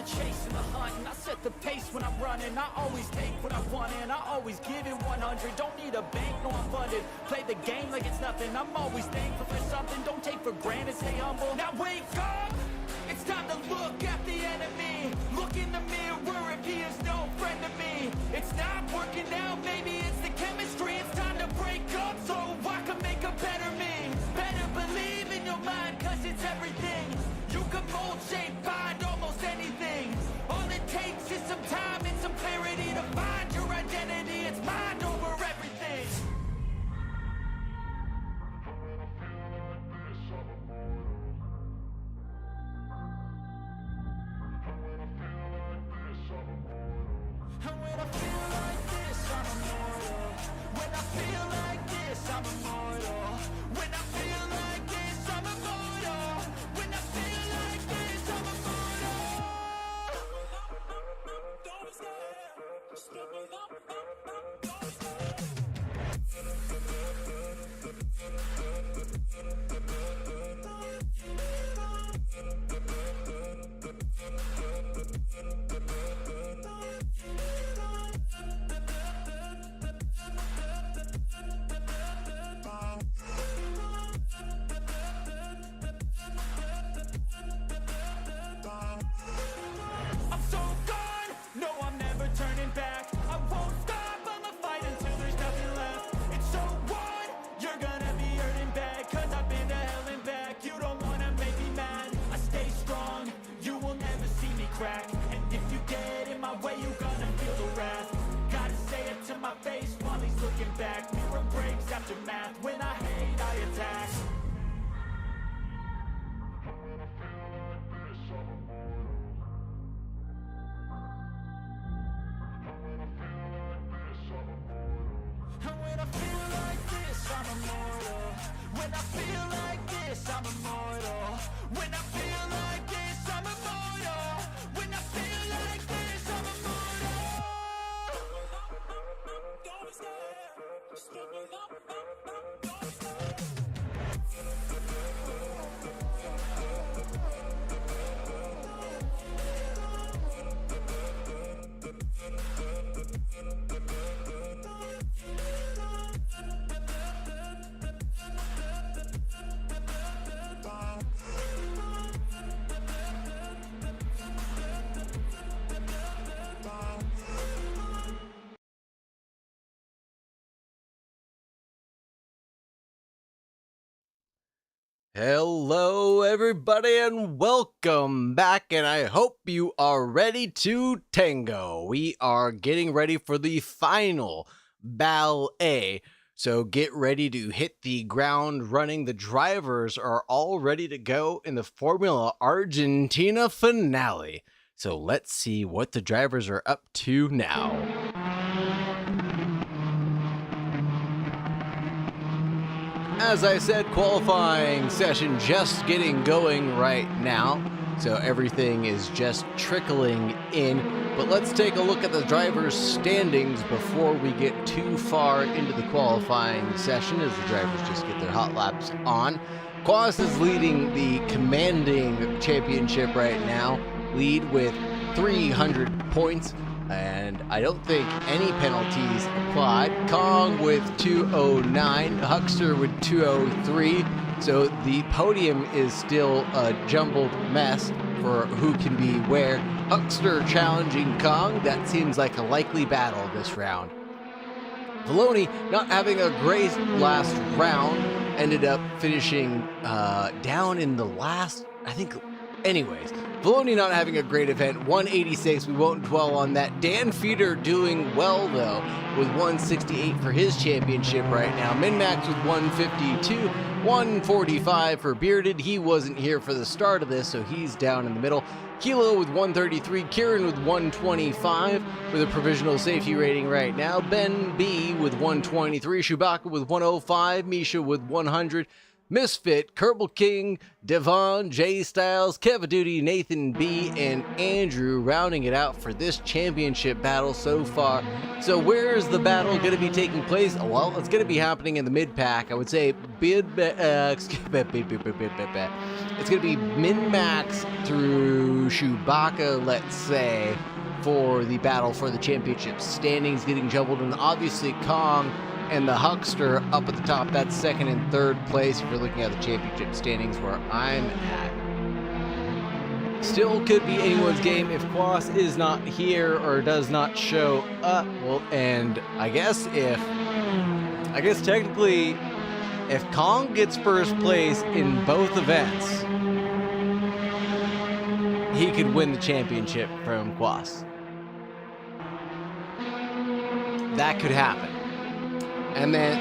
the chase and the hunt, and I set the pace when I'm running. I always take what I want and I always give it 100. Don't need a bank, no I'm funded. Play the game like it's nothing. I'm always thankful for something. Don't take for granted, stay humble. Now wake up! It's time to look at the enemy. Look in the mirror if he is no friend to me. It's not working out, maybe it's the chemistry. It's time to break up so I can make a better me. Better believe in your mind, cause it's everything. You can mold, shape, find almost anything. All it takes is some time and some clarity to find your identity. It's mind over everything. And when I feel like this, I'm immortal. When I feel like this, I'm immortal. When I feel like this, I'm immortal. When I feel like this, I'm immortal. Don't stop. I'm so gone, no I'm never turning back. I won't stop, I'ma fight until there's nothing left. It's so what? You're gonna be hurting bad, cause I've been to hell and back. You don't wanna make me mad, I stay strong. You will never see me crack. And if you get in my way, you're gonna feel the wrath. Gotta say it to my face while he's looking back. Mirror breaks after math, when I hate I attack. And when I feel like this, I'm immortal. When I feel like this, I'm immortal. When I feel like this, I'm immortal. When I feel like this, I'm immortal. Don't stop. Hello everybody and welcome back, and I hope you are ready to tango. We are getting ready for the final BATL A, so get ready to hit the ground running. The drivers are all ready to go in the Formula Argentina finale. So let's see what the drivers are up to now. As I said, qualifying session just getting going right now, so everything is just trickling in. But let's take a look at the drivers' standings before we get too far into the qualifying session, as the drivers just get their hot laps on. Quas is leading the commanding championship right now, lead with 300 points. And I don't think any penalties applied. Kong with 209, Huckster with 203. So the podium is still a jumbled mess for who can be where. Huckster challenging Kong. That seems like a likely battle this round. Valoni not having a great last round. Ended up finishing down in the last, I think. Anyways, Valoni not having a great event, 186, we won't dwell on that. Dan Feeder doing well, though, with 168 for his championship right now. Min-Max with 152, 145 for Bearded. He wasn't here for the start of this, so he's down in the middle. Kilo with 133, Kieran with 125 with a provisional safety rating right now. Ben B with 123, Chewbacca with 105, Misha with 100. Misfit, Kerbal King, Devon, Jay Styles, Kevin Duty, Nathan B, and Andrew rounding it out for this championship battle so far. So where is the battle going to be taking place? Well, it's going to be happening in the mid-pack. I would say it's going to be min-max through Chewbacca, let's say, for the battle for the championship standings getting jumbled. And obviously Kong and the Huckster up at the top. That's second and third place if you're looking at the championship standings where I'm at. Still could be anyone's game if Quas is not here or does not show up. Well, and I guess technically if Kong gets first place in both events, he could win the championship from Quas. That could happen. And then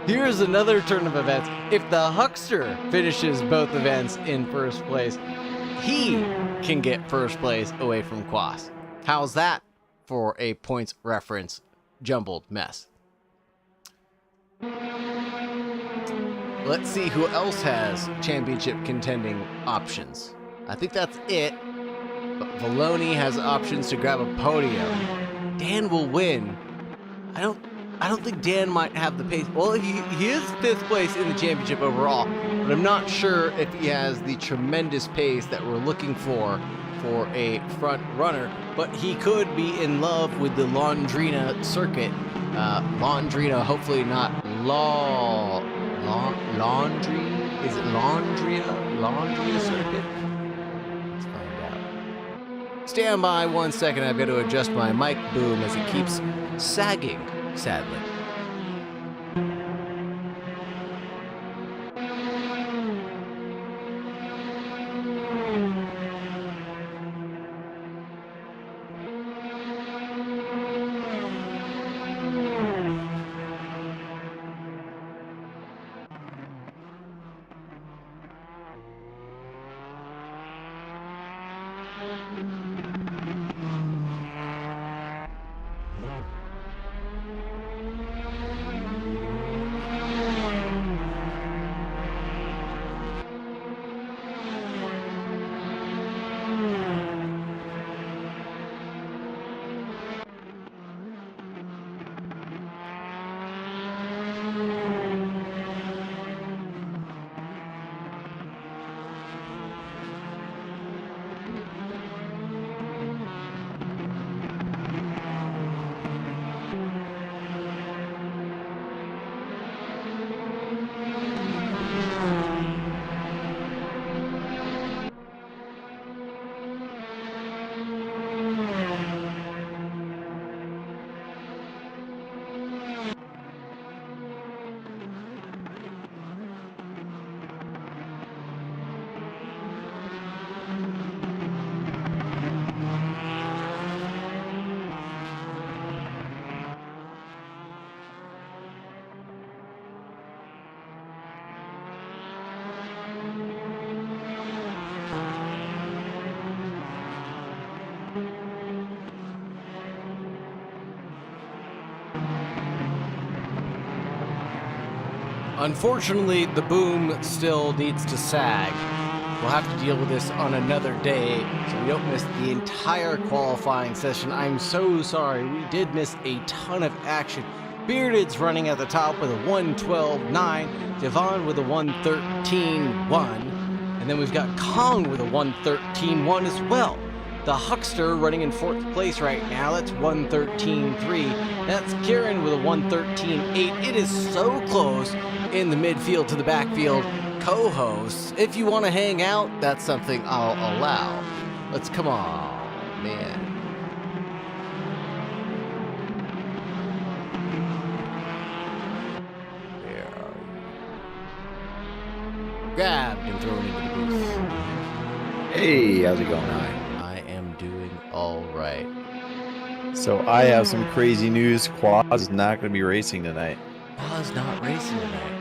here's another turn of events. If the Huckster finishes both events in first place, he can get first place away from Quas. How's that for a points reference jumbled mess? Let's see who else has championship contending options. I think that's it. But Valoni has options to grab a podium. Dan will win. I don't think Dan might have the pace. Well, he is 5th place in the championship overall, but I'm not sure if he has the tremendous pace that we're looking for a front runner. But he could be in love with the Londrina circuit. Londrina, hopefully not Laundry. Is it Londrina circuit? Let's find out. Stand by 1 second. I've got to adjust my mic boom as it keeps sagging. Sadly. Unfortunately, the boom still needs to sag. We'll have to deal with this on another day so we don't miss the entire qualifying session. I'm so sorry. We did miss a ton of action. Bearded's running at the top with a 1:12.9. Devon with a 1:13.1. And then we've got Kong with a 1:13.1 as well. The Huckster running in 4th place right now. That's 1:13.3. That's Kieran with a 1:13.8. It is so close in the midfield to the backfield. Co-hosts, if you want to hang out, that's something I'll allow. Let's come on, man. Where are you? Grabbed and thrown into the booth. Hey, how's it going? I am doing all right. So I have some crazy news. Quaz is not going to be racing tonight. Quaz not racing tonight.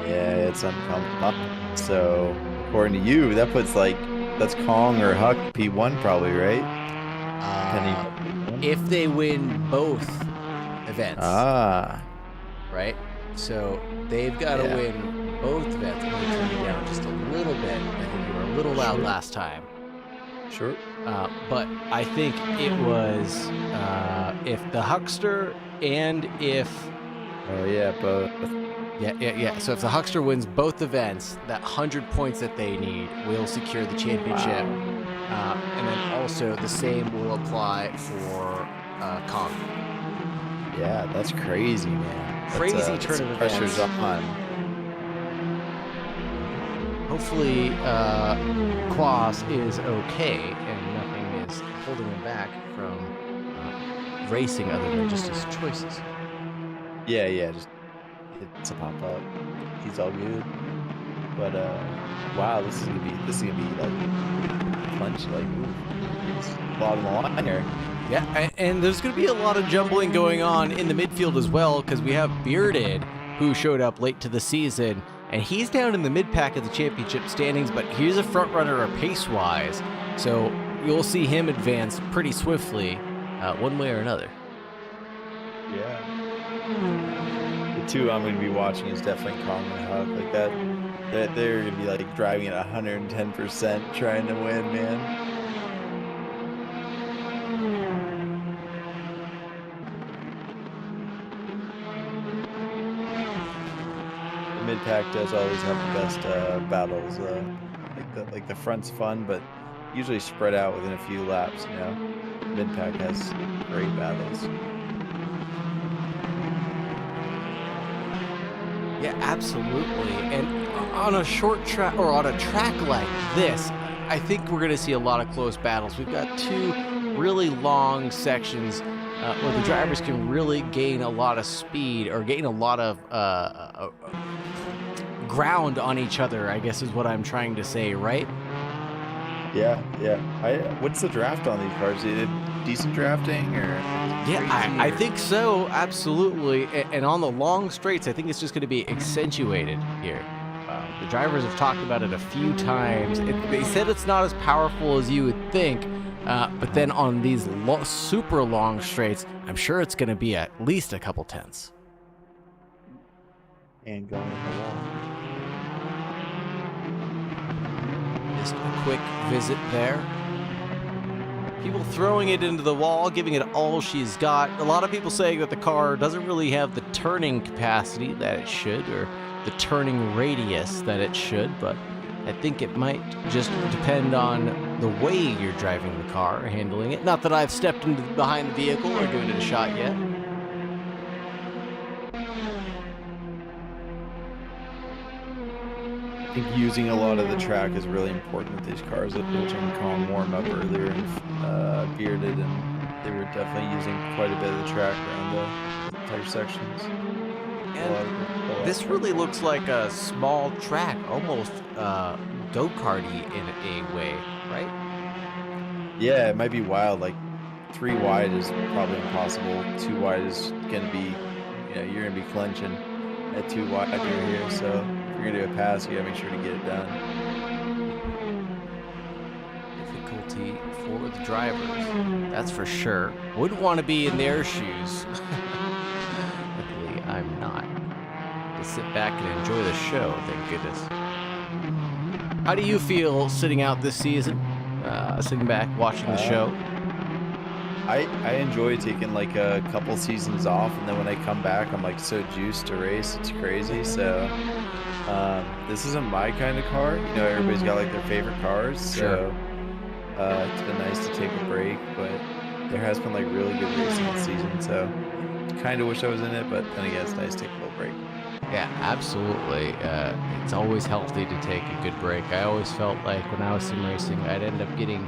Yeah, it's uncomfortable. So according to you, that's Kong or Huck P1 probably, right? If they win both events. Ah. Right? So they've got to win both events. I'm going to turn it down just a little bit. I think you were a little loud last time. Sure. But I think it was if the Huckster and if... Oh, yeah, both. Yeah. So if the Huckster wins both events, that 100 points that they need will secure the championship. Wow. And then also the same will apply for Kong. Yeah, that's crazy, man. Crazy turn of events. Pressure's on. Hopefully, Quas is okay and nothing is holding him back from racing other than just his choices. Yeah, just it's a pop up. He's all good. But wow, this is gonna be like punch, like ooh, it's a lot on the line here. Yeah, and there's going to be a lot of jumbling going on in the midfield as well, because we have Bearded, who showed up late to the season, and he's down in the mid-pack of the championship standings, but he's a front-runner pace-wise, so you'll see him advance pretty swiftly, one way or another. Yeah. The two I'm going to be watching is definitely Kong and Huck. Like that, they're going to be like driving at 110% trying to win, man. Mid-pack does always have the best battles. Like the front's fun, but usually spread out within a few laps. You know, mid-pack has great battles. Yeah, absolutely. And on a short track or on a track like this, I think we're going to see a lot of close battles. We've got two really long sections where the drivers can really gain a lot of speed or gain a lot of ground on each other, I guess is what I'm trying to say, right? Yeah. What's the draft on these cars? Is it decent drafting or? Yeah, I think so, absolutely. And on the long straights, I think it's just going to be accentuated here. The drivers have talked about it a few times. They said it's not as powerful as you would think, but then on these super long straights, I'm sure it's going to be at least a couple tenths. And going in the wall. Just a quick visit there. People throwing it into the wall, giving it all she's got. A lot of people saying that the car doesn't really have the turning capacity that it should, or the turning radius that it should, but I think it might just depend on the way you're driving the car, handling it. Not that I've stepped into behind the vehicle or given it a shot yet. I think using a lot of the track is really important with these cars. Watching Kong warm up earlier and Bearded, and they were definitely using quite a bit of the track around the tighter sections. And this really looks like a small track, almost go-karty in a way, right? Yeah, it might be wild. Like 3 wide is probably impossible. 2 wide is gonna be, you're gonna be clenching at 2 wide here. So if you're gonna do a pass, you gotta make sure to get it done. Difficulty for the drivers, that's for sure. Wouldn't want to be in their shoes. Luckily, I'm not. Just sit back and enjoy the show, thank goodness. How do you feel sitting out this season? Sitting back, watching the show? I enjoy taking like a couple seasons off, and then when I come back, I'm like so juiced to race. It's crazy. So this isn't my kind of car. Everybody's got like their favorite cars. So it's been nice to take a break, but there has been like really good racing this season. So kind of wish I was in it, but then again, it's nice to take a little break. Yeah, absolutely. It's always healthy to take a good break. I always felt like when I was sim racing, I'd end up getting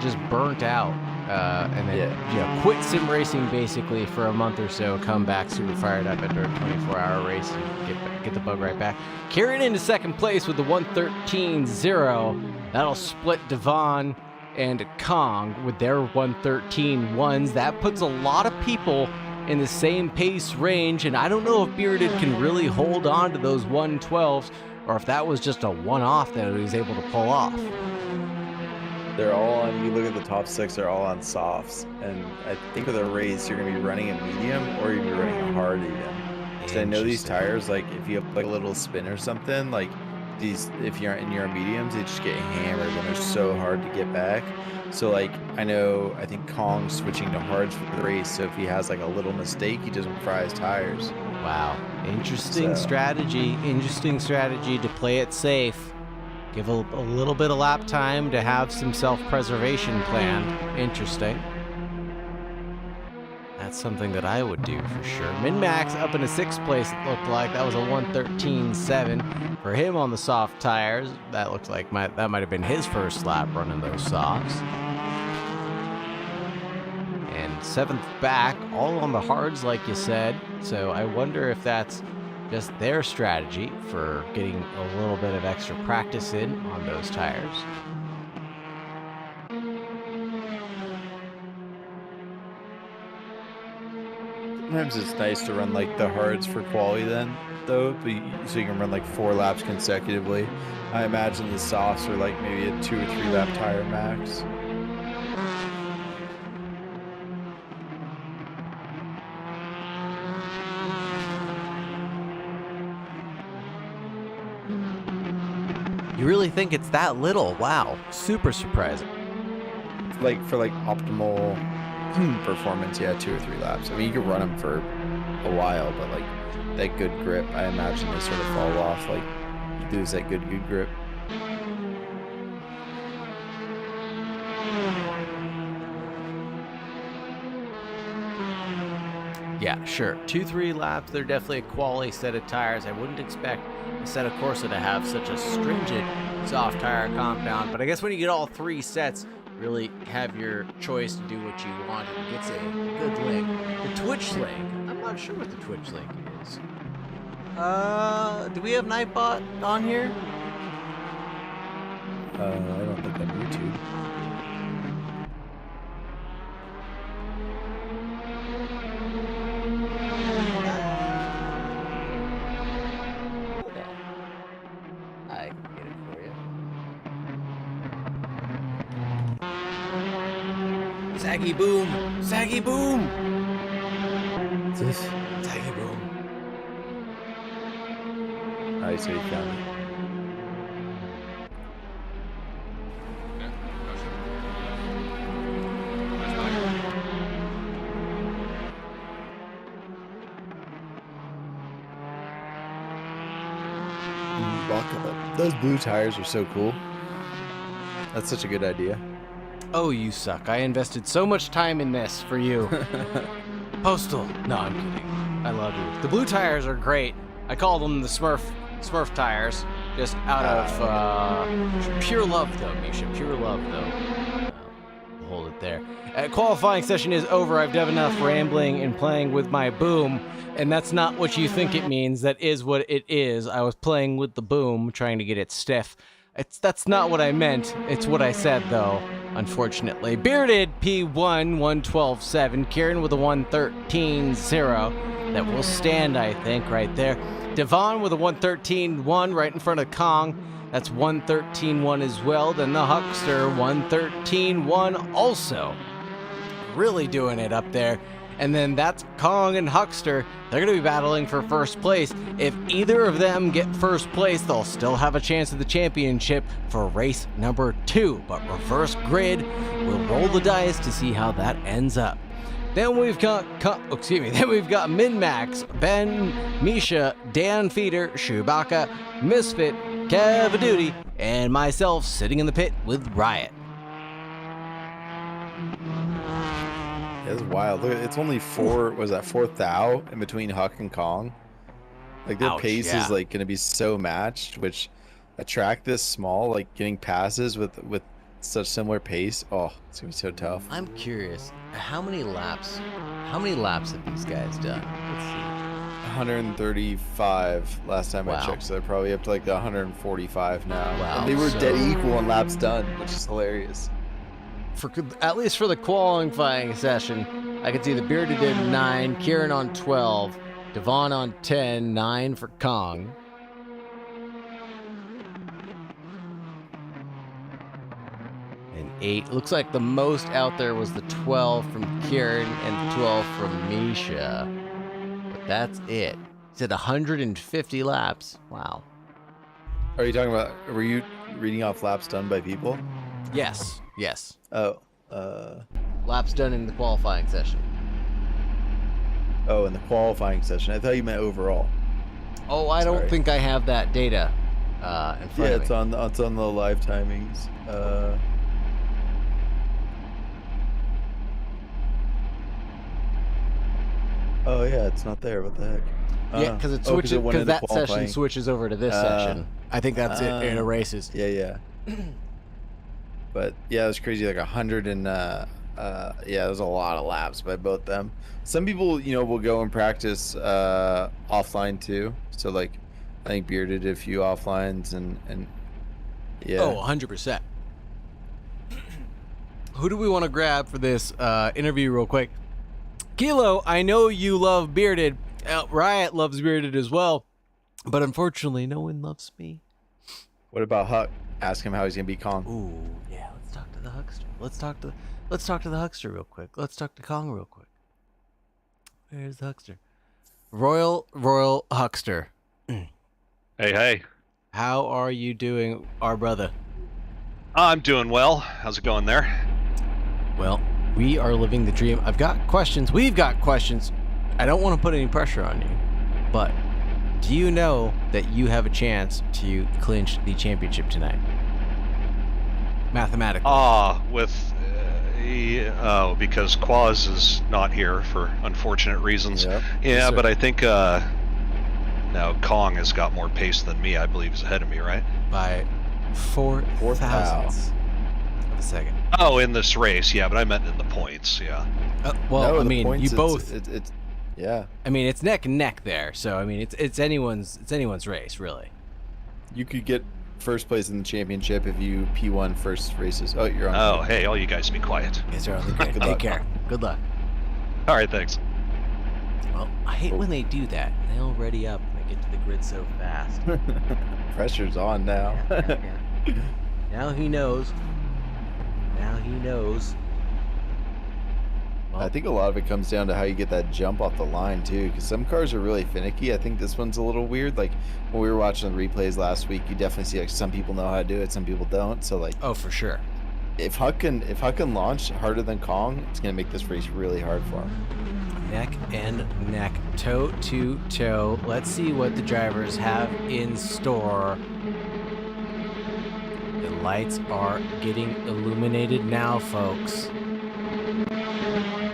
just burnt out, and then quit sim racing basically for a month or so, come back super fired up after a 24-hour race and get the bug right back. Carrying into second place with the 113.0. That'll split Devon and Kong with their 113.1s. That puts a lot of people in the same pace range, and I don't know if Bearded can really hold on to those 112s, or if that was just a one-off that he was able to pull off. They're all on, you look at the top 6, they're all on softs, and I think with a race, you're going to be running a medium, or you're going to be running a hard even. Because I know these Interesting. tires, like if you have like a little spin or something, like these, if you're in your mediums, they just get hammered and they're so hard to get back. So like I think Kong's switching to hards for the race, so if he has like a little mistake, he doesn't fry his tires. Wow. Interesting So strategy. Interesting strategy to play it safe. Give a little bit of lap time to have some self-preservation planned. Interesting. That's something that I would do for sure. Min-Max up in a 6th place, it looked like. That was a 1:13.7 for him on the soft tires. That looks like that might have been his first lap running those softs. And 7th back, all on the hards, like you said. So I wonder if that's just their strategy for getting a little bit of extra practice in on those tires. sometimes it's nice to run like the hards for quali then, though, so you can run like 4 laps consecutively. I imagine the softs are like maybe a 2 or 3 lap tire max. You really think it's that little? Wow, super surprising. Like for like optimal performance, yeah, 2 or 3 laps. I mean, you could run them for a while, but like that good grip, I imagine they sort of fall off. Like you lose that good grip. Yeah, sure. 2-3 laps, they're definitely a quality set of tires. I wouldn't expect a set of Corsa to have such a stringent soft tire compound, but I guess when you get all 3 sets, really have your choice to do what you want. It gets a good link. The Twitch link, I'm not sure what the Twitch link is. Do we have Nightbot on here? I don't think on YouTube. I can get it for you. Saggy boom! Saggy boom! Saggy boom. I see you found it. Those blue tires are so cool. That's such a good idea. Oh, you suck. I invested so much time in this for you. Postal. No, I'm kidding. I love you. The blue tires are great. I call them the Smurf tires. Just out of pure love, though, Misha. Pure love, though. Hold it there. Qualifying session is over. I've done enough rambling and playing with my boom, and that's not what you think it means. That is what it is. I was playing with the boom, trying to get it stiff. That's not what I meant. It's what I said, though, unfortunately. Bearded P1 112.7. Kieran with a 113.0. That will stand, I think, right there. Devon with a 113.1 right in front of Kong. That's 113.1 as well. Then the Huckster, 113.1 also. Really doing it up there. And then that's Kong and Huckster. They're going to be battling for first place. If either of them get first place, they'll still have a chance at the championship for race number 2. But reverse grid, we'll roll the dice to see how that ends up. Then we've got, Then we've got Min-Max, Ben, Misha, Dan Feeder, Chewbacca, Misfit, Cavaduty, and myself sitting in the pit with Riot. It's wild. Look, it's only 4th thou in between Huck and Kong. Like their Ouch, pace yeah. is like going to be so matched, which a track this small, like getting passes with such similar pace, oh, it's gonna be so tough. I'm curious, how many laps have these guys done? Let's see. 135 last time Wow. I checked, so they're probably up to like the 145 now. Wow, And they were so- dead equal in laps done, which is hilarious. At least for the qualifying session, I could see the Bearded did 9, Kieran on 12, Devon on 10, 9 for Kong. And 8. Looks like the most out there was the 12 from Kieran and 12 from Misha. But that's it. said 150 laps. Wow. Are you talking about? Were you reading off laps done by people? Yes. Oh. Laps done in the qualifying session. Oh, in the qualifying session. I thought you meant overall. Oh, I don't think I have that data in front of me. Yeah, it's on the live timings. Oh yeah, it's not there. What the heck? Yeah, because it switches. Because that session switches over to this session. I think that's it in races. Yeah. But yeah, it was crazy. Like 100 and yeah, there's a lot of laps by both them. Some people, will go and practice offline too. So like, I think Bearded did a few offlines and yeah. Oh, 100%. Who do we want to grab for this interview real quick? Kilo, I know you love Bearded. Riot loves Bearded as well. But unfortunately, no one loves me. What about Huck? Ask him how he's going to beat Kong. Ooh, yeah, let's talk to the Huckster. Let's talk to the Huckster real quick. Let's talk to Kong real quick. Where's the Huckster? Royal Huckster. Hey. How are you doing, our brother? I'm doing well. How's it going there? Well, we are living the dream. I've got questions. We've got questions. I don't want to put any pressure on you, but do you know that you have a chance to clinch the championship tonight? Mathematically. Because Quaz is not here for unfortunate reasons. Yep. Yeah, but I think now Kong has got more pace than me. I believe he's ahead of me, right? By 4 thousandths of a second. Oh, in this race, yeah, but I meant in the points, yeah. Well, No, I the mean, points, you both. It's yeah. I mean, it's neck and neck there. So I mean, it's anyone's race, really. You could get first place in the championship if you P1 first races. Oh, you're on. Oh, hey, all you guys be quiet. You guys are on the grid. Good Take luck. care. Good luck. All right, thanks. Well, I hate when they do that. They'll ready up and they get to the grid so fast. Pressure's on now. Yeah. Now he knows. Well, I think a lot of it comes down to how you get that jump off the line too, because some cars are really finicky. I think this one's a little weird. Like when we were watching the replays last week, you definitely see like some people know how to do it, some people don't. So like, oh, for sure. if Huck can launch harder than Kong, it's gonna make this race really hard for him. Neck and neck, toe to toe. Let's see what the drivers have in store. The lights are getting illuminated now, folks.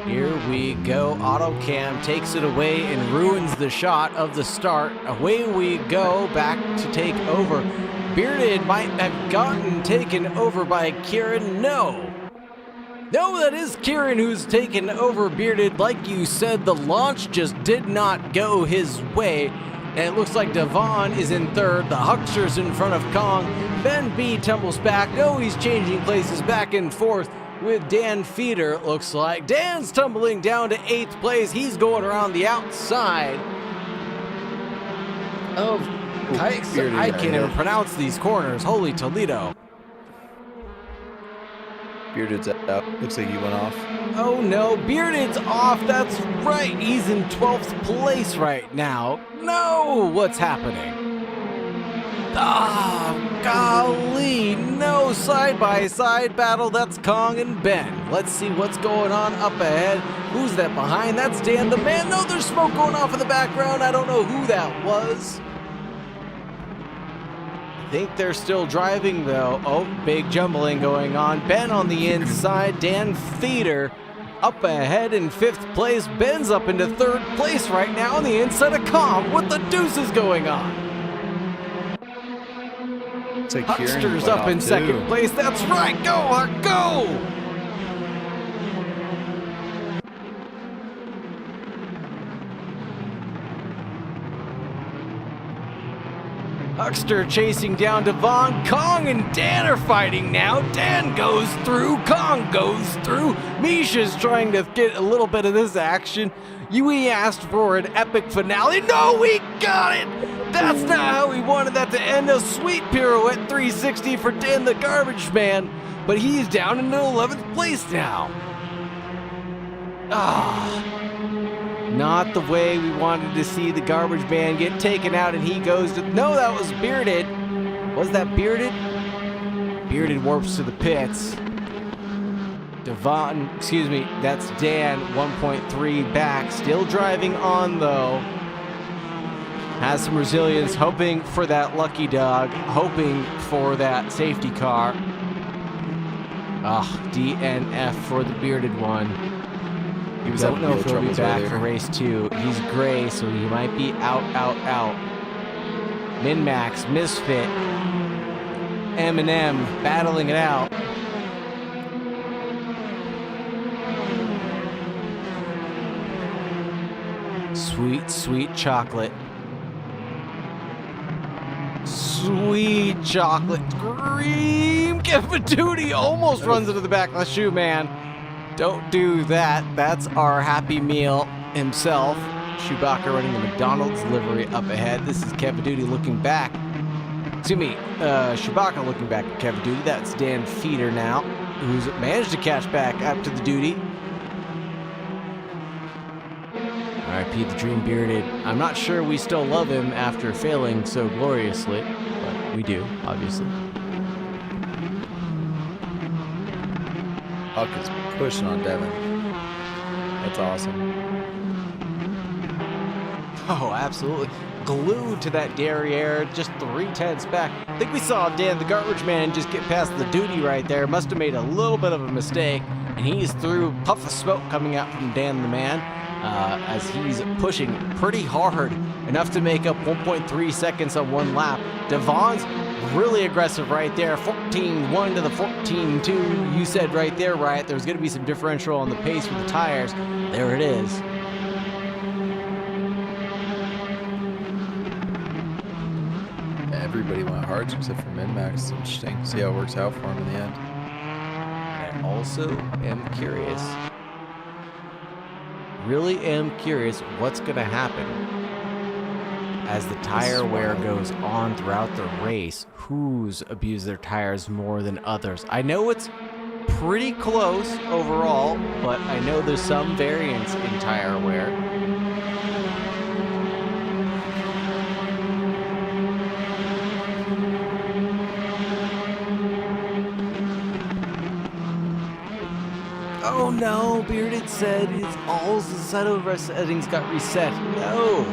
Here we go. Autocam takes it away and ruins the shot of the start. Away we go, back to take over. Bearded might have gotten taken over by Kieran. No, that is Kieran who's taken over Bearded. Like you said, the launch just did not go his way. And it looks like Devon is in third. The Huckster's in front of Kong. Ben B tumbles back. No, he's changing places back and forth with Dan Feeder, it looks like. Dan's tumbling down to 8th place. He's going around the outside of Kikes. I can't even pronounce these corners. Holy Toledo. Bearded's out. Looks like he went off. Oh no, Bearded's off. That's right. He's in 12th place right now. No, what's happening? Ah, golly, no side-by-side battle. That's Kong and Ben. Let's see what's going on up ahead. Who's that behind? That's Dan the Man. No, there's smoke going off in the background. I don't know who that was. I think they're still driving, though. Oh, big jumbling going on. Ben on the inside. Dan Feeder up ahead in 5th place. Ben's up into 3rd place right now on the inside of Kong. What the deuce is going on? Huckster's up in 2nd place. That's right. Go, Huck, go! Huckster chasing down Devon. Kong and Dan are fighting now. Dan goes through. Kong goes through. Misha's trying to get a little bit of this action. We asked for an epic finale. No, we got it! That's not how we wanted that to end. A sweet pirouette 360 for Dan the Garbage Man, but he's down in 11th place now. not the way we wanted to see the garbage man get taken out, and he goes to... No, that was Bearded. Was that Bearded? Bearded warps to the pits. That's Dan, 1.3 back. Still driving on, though. Has some resilience, hoping for that lucky dog, hoping for that safety car. DNF for the Bearded one. He was Don't know having if he'll be troubles back earlier. for race 2. He's gray, so he might be out. Min-Max, Misfit, M&M battling it out. Sweet, sweet chocolate. Sweet chocolate. Scream! Cavaduti almost runs into the back of the shoe, man. Don't do that. That's our Happy Meal himself. Chewbacca running the McDonald's livery up ahead. This is Cavaduti looking back. Chewbacca looking back at Cavaduti. That's Dan Feeder now, who's managed to catch back up to the duty. R.I.P. the Dream Bearded. I'm not sure we still love him after failing so gloriously, but we do, obviously. Huck is pushing on Devin. That's awesome. Oh, absolutely. Glued to that derriere, just 3/10 back. I think we saw Dan the garbage man just get past the duty right there. Must have made a little bit of a mistake, and he's through. Puff of smoke coming out from Dan the man as he's pushing pretty hard, enough to make up 1.3 seconds on one lap. Devon's really aggressive right there. 14-1 to the 14-2. You said right there, Riot, there's going to be some differential on the pace with the tires. There it is. Everybody went hard except for Min-Max. It's interesting. See how it works out for him in the end. I also am curious. Really am curious what's going to happen as the tire wear goes on throughout the race. Who's abused their tires more than others? I know it's pretty close overall, but I know there's some variance in tire wear. Oh no, Bearded said all the settings got reset. No.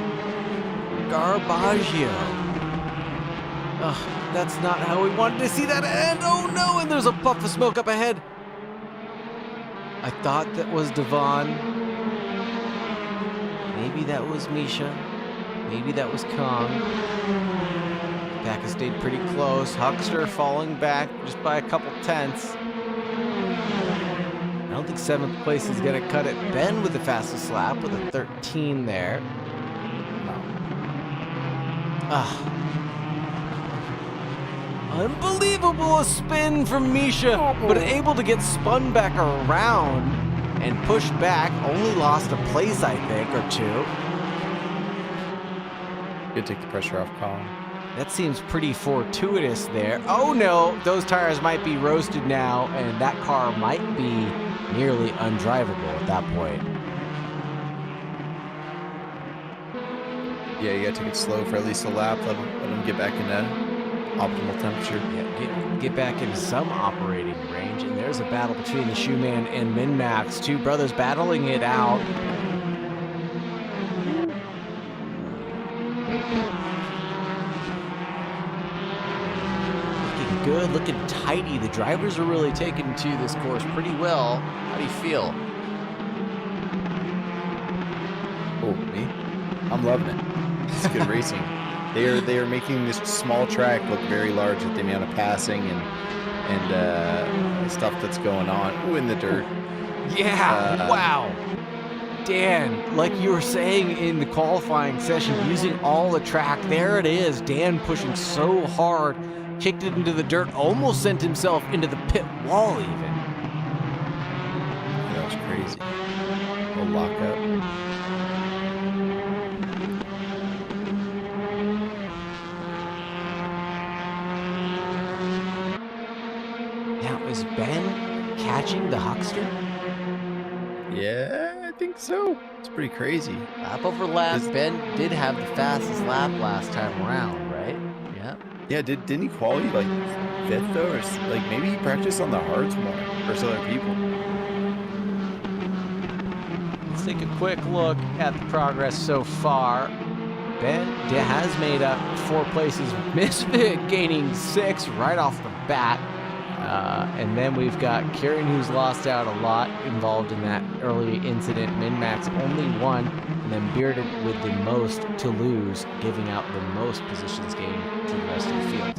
Garbaggio. Ugh, that's not how we wanted to see that end. Oh no, and there's a puff of smoke up ahead. I thought that was Devon. Maybe that was Misha. Maybe that was Kong. Back has stayed pretty close. Huckster falling back just by a couple tenths. I don't think 7th place is going to cut it. Ben with the fastest lap with a 13 there. Unbelievable, a spin from Misha, but able to get spun back around and pushed back. Only lost a place, I think, or two. Good to take the pressure off Colin. That seems pretty fortuitous there. Oh no, those tires might be roasted now, and that car might be nearly undrivable at that point. Yeah, you gotta take it slow for at least a lap. Let them get back into optimal temperature. Yeah, get back into some operating range. And there's a battle between the Shoeman and Min-Max. Two brothers battling it out. Looking good, looking tidy. The drivers are really taking to this course pretty well. How do you feel? Oh, me? I'm loving it. It's good racing. They are making this small track look very large with the amount of passing and stuff that's going on. Ooh, in the dirt. Yeah, wow. Dan, like you were saying in the qualifying session, using all the track, there it is. Dan pushing so hard, kicked it into the dirt, almost sent himself into the pit wall even. That was crazy. A lockup. Now, Is Ben catching the Huckster? Yeah, I think so. It's pretty crazy. Lap over lap. Ben did have the fastest lap last time around, right? Yeah. Yeah, didn't he qualify like 5th though, or like maybe he practiced on the hards more versus other people? Let's take a quick look at the progress so far. Ben has made up 4 places. Misfit gaining 6 right off the bat. And then we've got Kieran, who's lost out a lot, involved in that early incident. Min-Max only 1, and then Bearded with the most to lose, giving out the most positions gained to the rest of the field.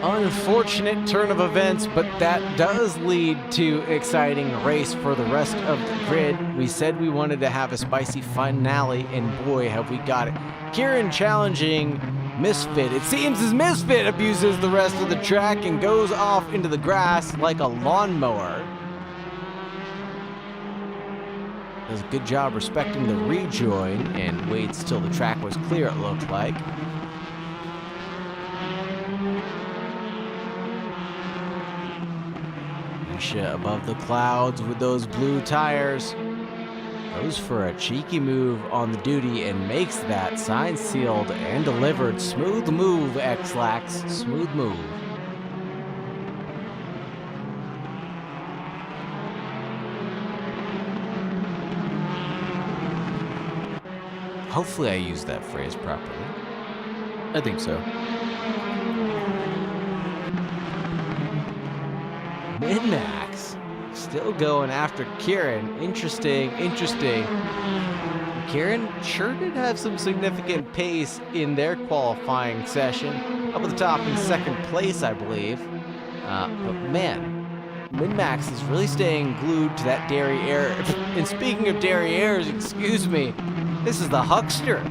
Unfortunate turn of events, but that does lead to exciting race for the rest of the grid. We said we wanted to have a spicy finale, and boy, have we got it. Kieran challenging Misfit. It seems as Misfit abuses the rest of the track and goes off into the grass like a lawnmower. Does a good job respecting the rejoin and waits till the track was clear, it looked like. Above the clouds with those blue tires. Goes for a cheeky move on the duty and makes that sign sealed and delivered. Smooth move, X-Lax. Smooth move. Hopefully I used that phrase properly. I think so. Min-Max still going after Kieran. Interesting. Kieran sure did have some significant pace in their qualifying session. Up at the top in 2nd place, I believe. But man, Min-Max is really staying glued to that derriere. And speaking of derrieres, excuse me, this is the Huckster.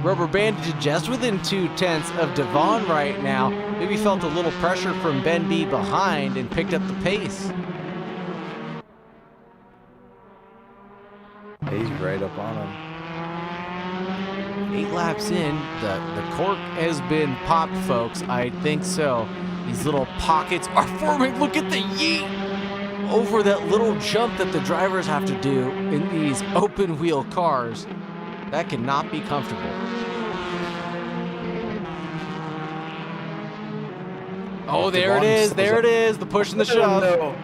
Rubber banded just within 2/10 of Devon right now. Maybe felt a little pressure from Ben B behind and picked up the pace. He's right up on him. 8 laps in, the cork has been popped, folks. I think so. These little pockets are forming. Look at the yeet over that little jump that the drivers have to do in these open wheel cars. That cannot be comfortable. Oh, there it is. There it is. The push and the shove. No.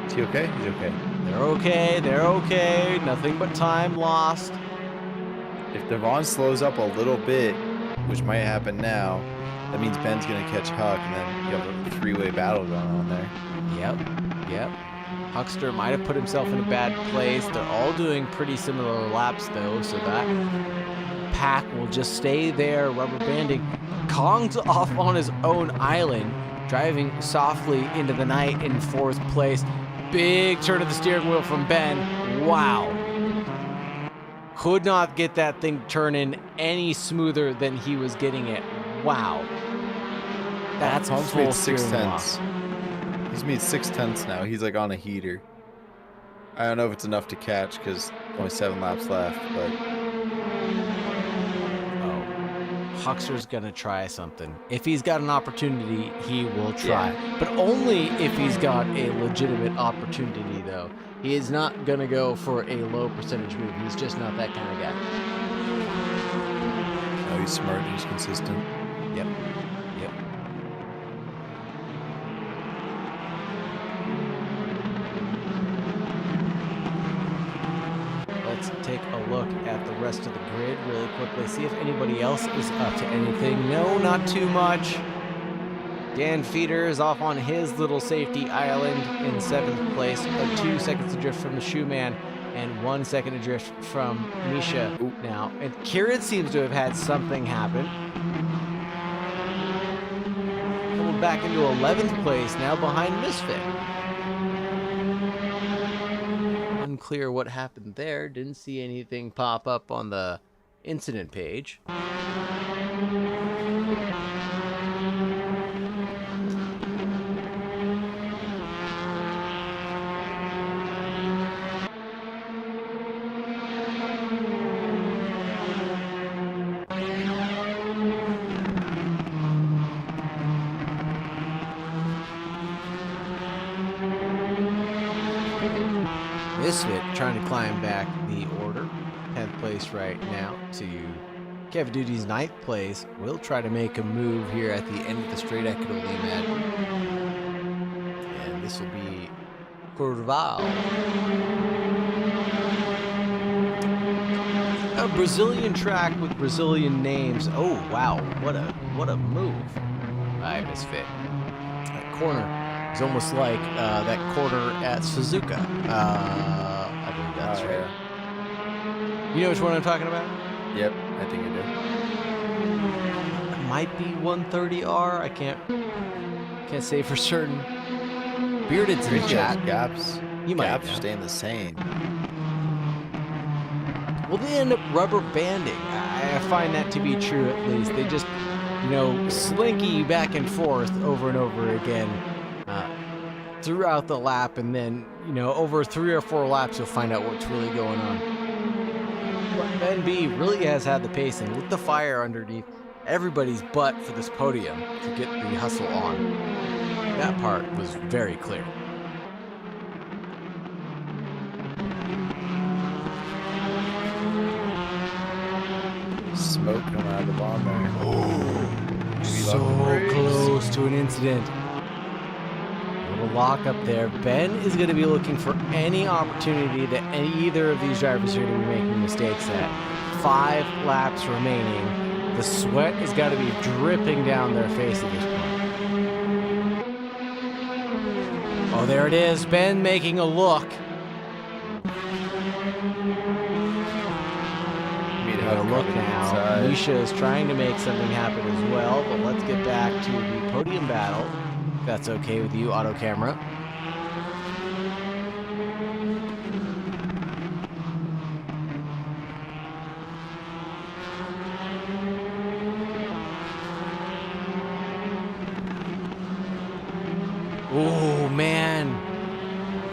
Is he okay? He's okay. They're okay. Nothing but time lost. If Devon slows up a little bit, which might happen now, that means Ben's going to catch Huck, and then you have a 3-way battle going on there. Yep. Huckster might have put himself in a bad place. They're all doing pretty similar laps, though, so that pack will just stay there, rubber banding. Kong's off on his own island, driving softly into the night in 4th place. Big turn of the steering wheel from Ben. Wow. Could not get that thing turning any smoother than he was getting it. Wow. That's Kong's made full 6 steering tenths. loss. He's made 6 tenths now. He's like on a heater. I don't know if it's enough to catch because only 7 laps left, but Huckster's gonna try something. If he's got an opportunity, he will try. Yeah. But only if he's got a legitimate opportunity, though. He is not gonna go for a low percentage move. He's just not that kind of guy. oh, he's smart. He's consistent. Yep. Let's take a look at the rest of the grid really quickly. See if anybody else is up to anything. No, not too much. Dan Feeder is off on his little safety island in 7th place. 2 seconds adrift from the Shoeman and 1 second adrift from Misha now. And Kieran seems to have had something happen. Pulled back into 11th place now behind Misfit. Unclear what happened there. Didn't see anything pop up on the incident page. Misfit trying to climb back the order. 10th place right now to Kev Duty's 9th place. Will try to make a move here at the end of the straight, I could only imagine. And this will be Curval. A Brazilian track with Brazilian names. Oh wow, what a move by Misfit. That corner is almost like that corner at Suzuka. I believe that's right. Yeah. You know which one I'm talking about? Yep, I think I do. It might be 130R. I can't say for certain. Bearded's in the chat. Gaps. You might Gaps know. are staying the same. Well, they end up rubber banding. I find that to be true, at least. They just, slinky back and forth over and over again throughout the lap, and then, over 3 or 4 laps, you'll find out what's really going on. But Ben B really has had the pace and lit the fire underneath everybody's butt for this podium to get the hustle on. That part was very clear. Smoke coming out of the bomb there. So close to an incident. A little lock up there. Ben is going to be looking for any opportunity that either of these drivers are going to be making mistakes at. 5 laps remaining. The sweat has got to be dripping down their face at this point. Oh, there it is. Ben making a look. A look now. Misha is trying to make something happen as well, but let's get back to the podium battle. If that's okay with you, auto camera. Oh man,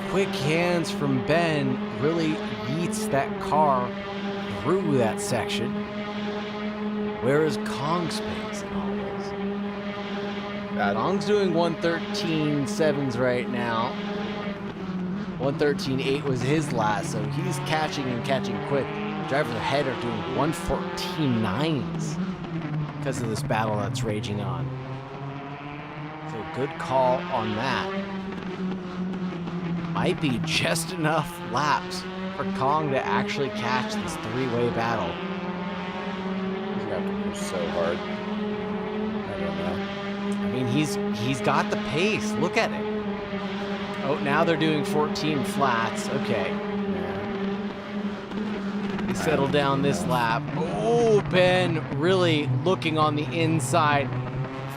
quick hands from Ben really yeets that car through that section. Where is Kong's pace in all this? Kong's doing 113.7s right now. 113.8 was his last, so he's catching and catching quick. Drivers ahead are doing 114.9s because of this battle that's raging on. So good call on that. Might be just enough laps for Kong to actually catch this 3-way battle. He's gonna have to push so hard. I don't know. I mean, he's got the pace. Look at it. Oh, now they're doing 14 flats. Okay. He settled down this lap. Oh, Ben really looking on the inside.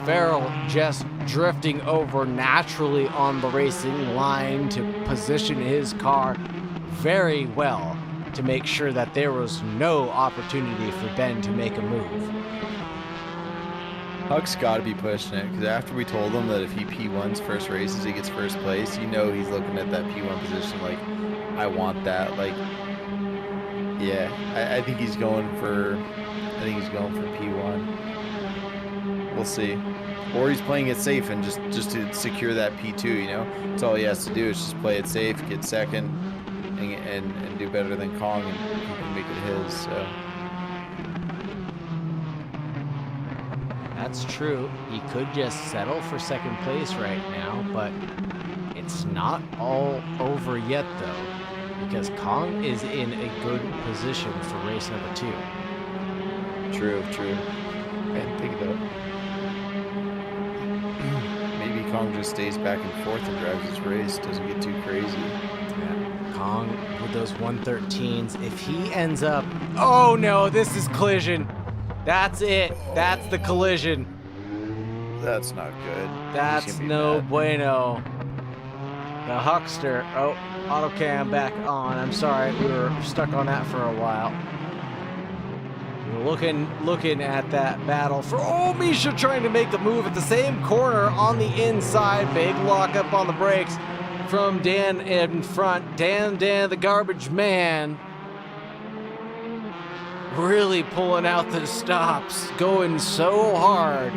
Farrell just drifting over naturally on the racing line to position his car very well to make sure that there was no opportunity for Ben to make a move. Huck's got to be pushing it, because after we told him that if he P1's first races, he gets first place, he's looking at that P1 position like, I want that. Like, yeah, I think he's going for P1. We'll see. Or he's playing it safe and just to secure that P2, That's all he has to do is just play it safe, get second, and do better than Kong, and he can make it his, so. That's true. He could just settle for second place right now, but it's not all over yet, though, because Kong is in a good position for race number 2. True. I didn't think of that. Maybe Kong just stays back and forth and drives his race, doesn't get too crazy. Yeah. Kong with those 113s. If he ends up... Oh, no, this is collision. That's it. That's the collision. That's not good. That's no bueno. The Huckster. Oh, auto cam back on. I'm sorry, we were stuck on that for a while. We're looking at that battle for... Oh, Misha trying to make the move at the same corner on the inside. Big lockup on the brakes from Dan in front. Dan, the garbage man. Really pulling out the stops, going so hard.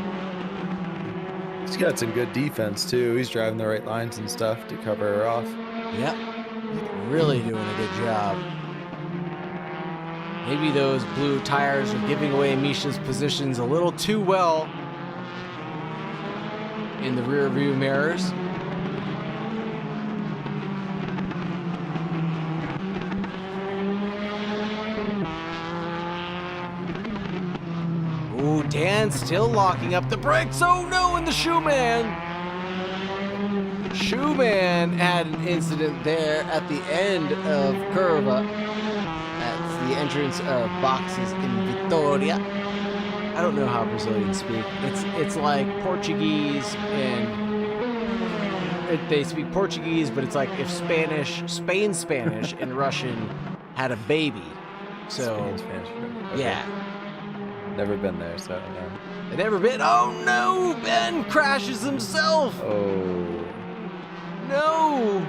He's got some good defense too. He's driving the right lines and stuff to cover her off. Yep. Really doing a good job. Maybe those blue tires are giving away Misha's positions a little too well in the rear view mirrors. Ooh, Dan still locking up the brakes. Oh no, and the Shoeman had an incident there at the end of Curva. That's the entrance of boxes in Vitoria. I don't know how Brazilians speak. It's like Portuguese, and they speak Portuguese, but it's like if Spain Spanish and Russian had a baby. So Spain, Spanish. Okay. yeah. Never been there, so I don't know. I've never been. Oh no! Ben crashes himself! Oh. No!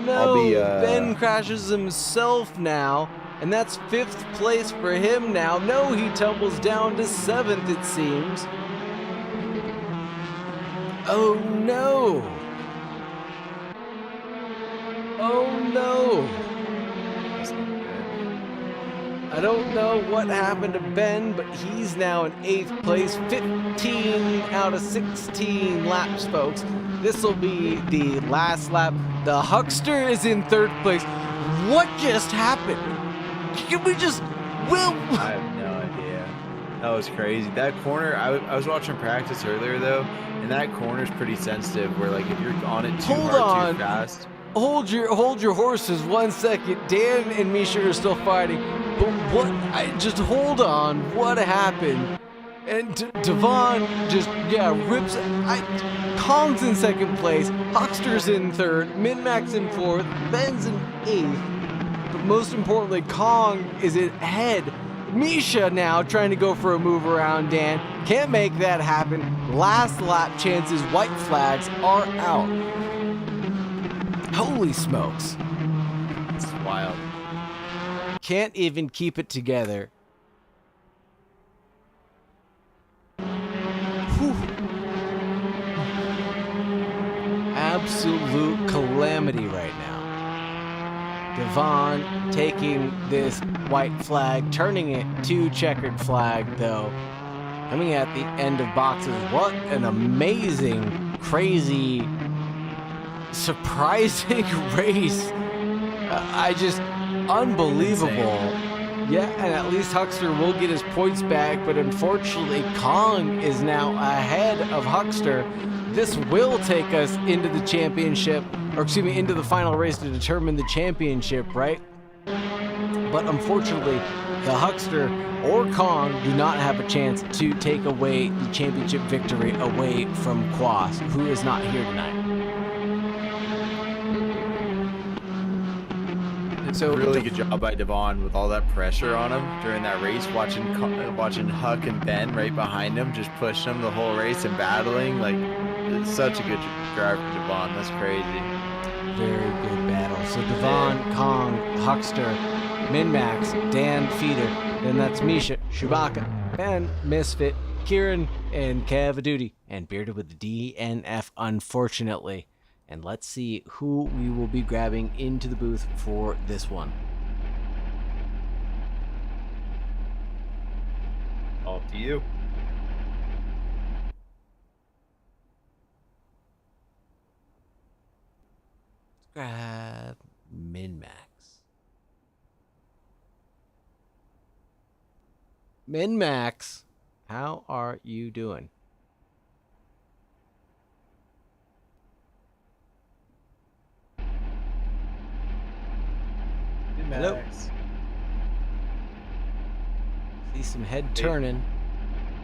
No! Ben crashes himself now, and that's 5th place for him now. No, he tumbles down to 7th, it seems. Oh no! Oh no! That's not good. I don't know what happened to Ben, but he's now in 8th place, 15 out of 16 laps, folks. This will be the last lap. The Huckster is in 3rd place. What just happened? Can we just... Will... I have no idea. That was crazy. That corner, I was watching practice earlier, though, and that corner's pretty sensitive, where, like, if you're on it too hard, too fast... Hold your horses 1 second. Dan and Misha are still fighting. But what? Just hold on. What happened? And Devon just rips. Kong's in 2nd place. Huckster's in 3rd. Min-Max in 4th. Ben's in 8th. But most importantly, Kong is ahead. Misha now trying to go for a move around Dan. Can't make that happen. Last lap chances. White flags are out. Holy smokes. It's wild. Can't even keep it together. Whew. Absolute calamity right now. Devon taking this white flag, turning it to checkered flag, though. Coming at the end of boxes. What an amazing, crazy, surprising race. Unbelievable. Insane. Yeah, and at least Huckster will get his points back, but unfortunately Kong is now ahead of Huckster. This will take us into the championship, or excuse me, into the final race to determine the championship, right? But unfortunately, the Huckster or Kong do not have a chance to take away the championship victory away from Quas, who is not here tonight. So Really good job by Devon with all that pressure on him during that race, watching Huck and Ben right behind him, just pushing him the whole race and battling. Like, it's such a good drive for Devon. That's crazy. Very good battle. So Devon, Kong, Huckster, Min-Max, Dan, Feeder, then that's Misha, Chewbacca, Ben, Misfit, Kieran, and Cav Duty, and Bearded with the DNF, unfortunately. And let's see who we will be grabbing into the booth for this one. All to you. Let's grab Min-Max. Min-Max, how are you doing? Hello. See some head turning.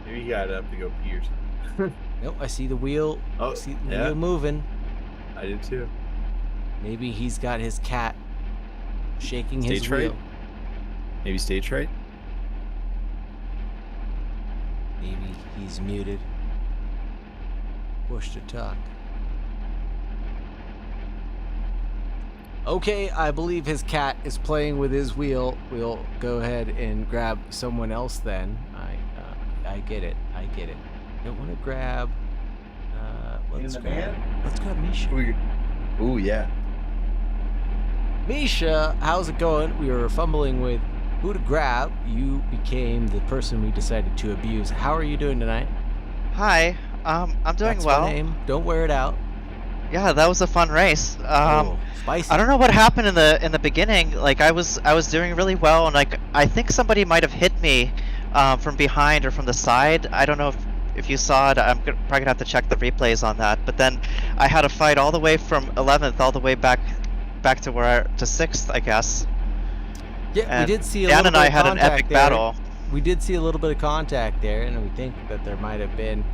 Maybe you got up to go pee or something. Nope, I see the wheel. Oh, See the yeah. wheel moving. I did too. Maybe he's got his cat shaking his Stage wheel. right? Maybe stage right? Maybe he's muted. Push to talk. Okay, I believe his cat is playing with his wheel. We'll go ahead and grab someone else then. I get it. I get it. Don't want to grab. Let's grab Misha. Ooh, yeah. Misha, how's it going? We were fumbling with who to grab. You became the person we decided to abuse. How are you doing tonight? Hi, I'm doing That's well. my name. Don't wear it out. Yeah, that was a fun race. Oh, spicy. I don't know what happened in the beginning. Like I was doing really well, and like I think somebody might have hit me from behind or from the side. I don't know if you saw it. Probably gonna have to check the replays on that. But then I had a fight all the way from 11th all the way back to 6th, I guess. Yeah, And we did see a Dan little and bit I of had an contact epic there. battle. We did see a little bit of contact there, and we think that there might have been.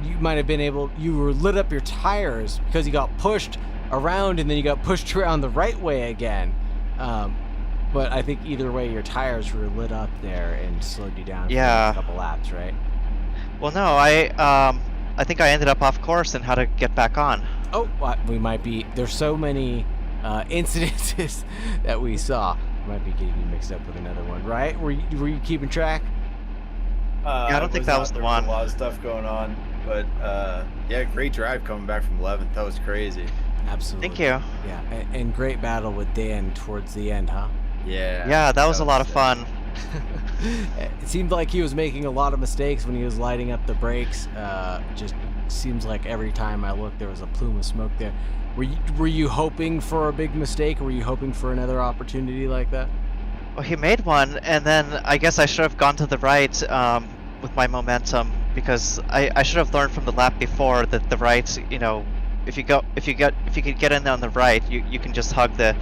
You might have been able. You were lit up your tires because you got pushed around, and then you got pushed around the right way again. But I think either way, your tires were lit up there and slowed you down Yeah. for a couple laps, right? Well, no, I think I ended up off course and had to get back on. Oh, we might be. There's so many incidences that we saw. We might be getting you mixed up with another one, right? Were you keeping track? I don't think that was the there one. Was a lot of stuff going on, but yeah, great drive coming back from 11th. That was crazy. Absolutely. Thank you. Yeah, and great battle with Dan towards the end, huh? Yeah. Yeah, that was a lot of sick. fun. It seemed like he was making a lot of mistakes when he was lighting up the brakes. Just seems like every time I looked, there was a plume of smoke there. Were you hoping for a big mistake, or were you hoping for another opportunity like that? Well, he made one, and then I guess I should have gone to the right with my momentum, because I should have learned from the lap before that the right, you know, if you could get in on the right, you can just hug the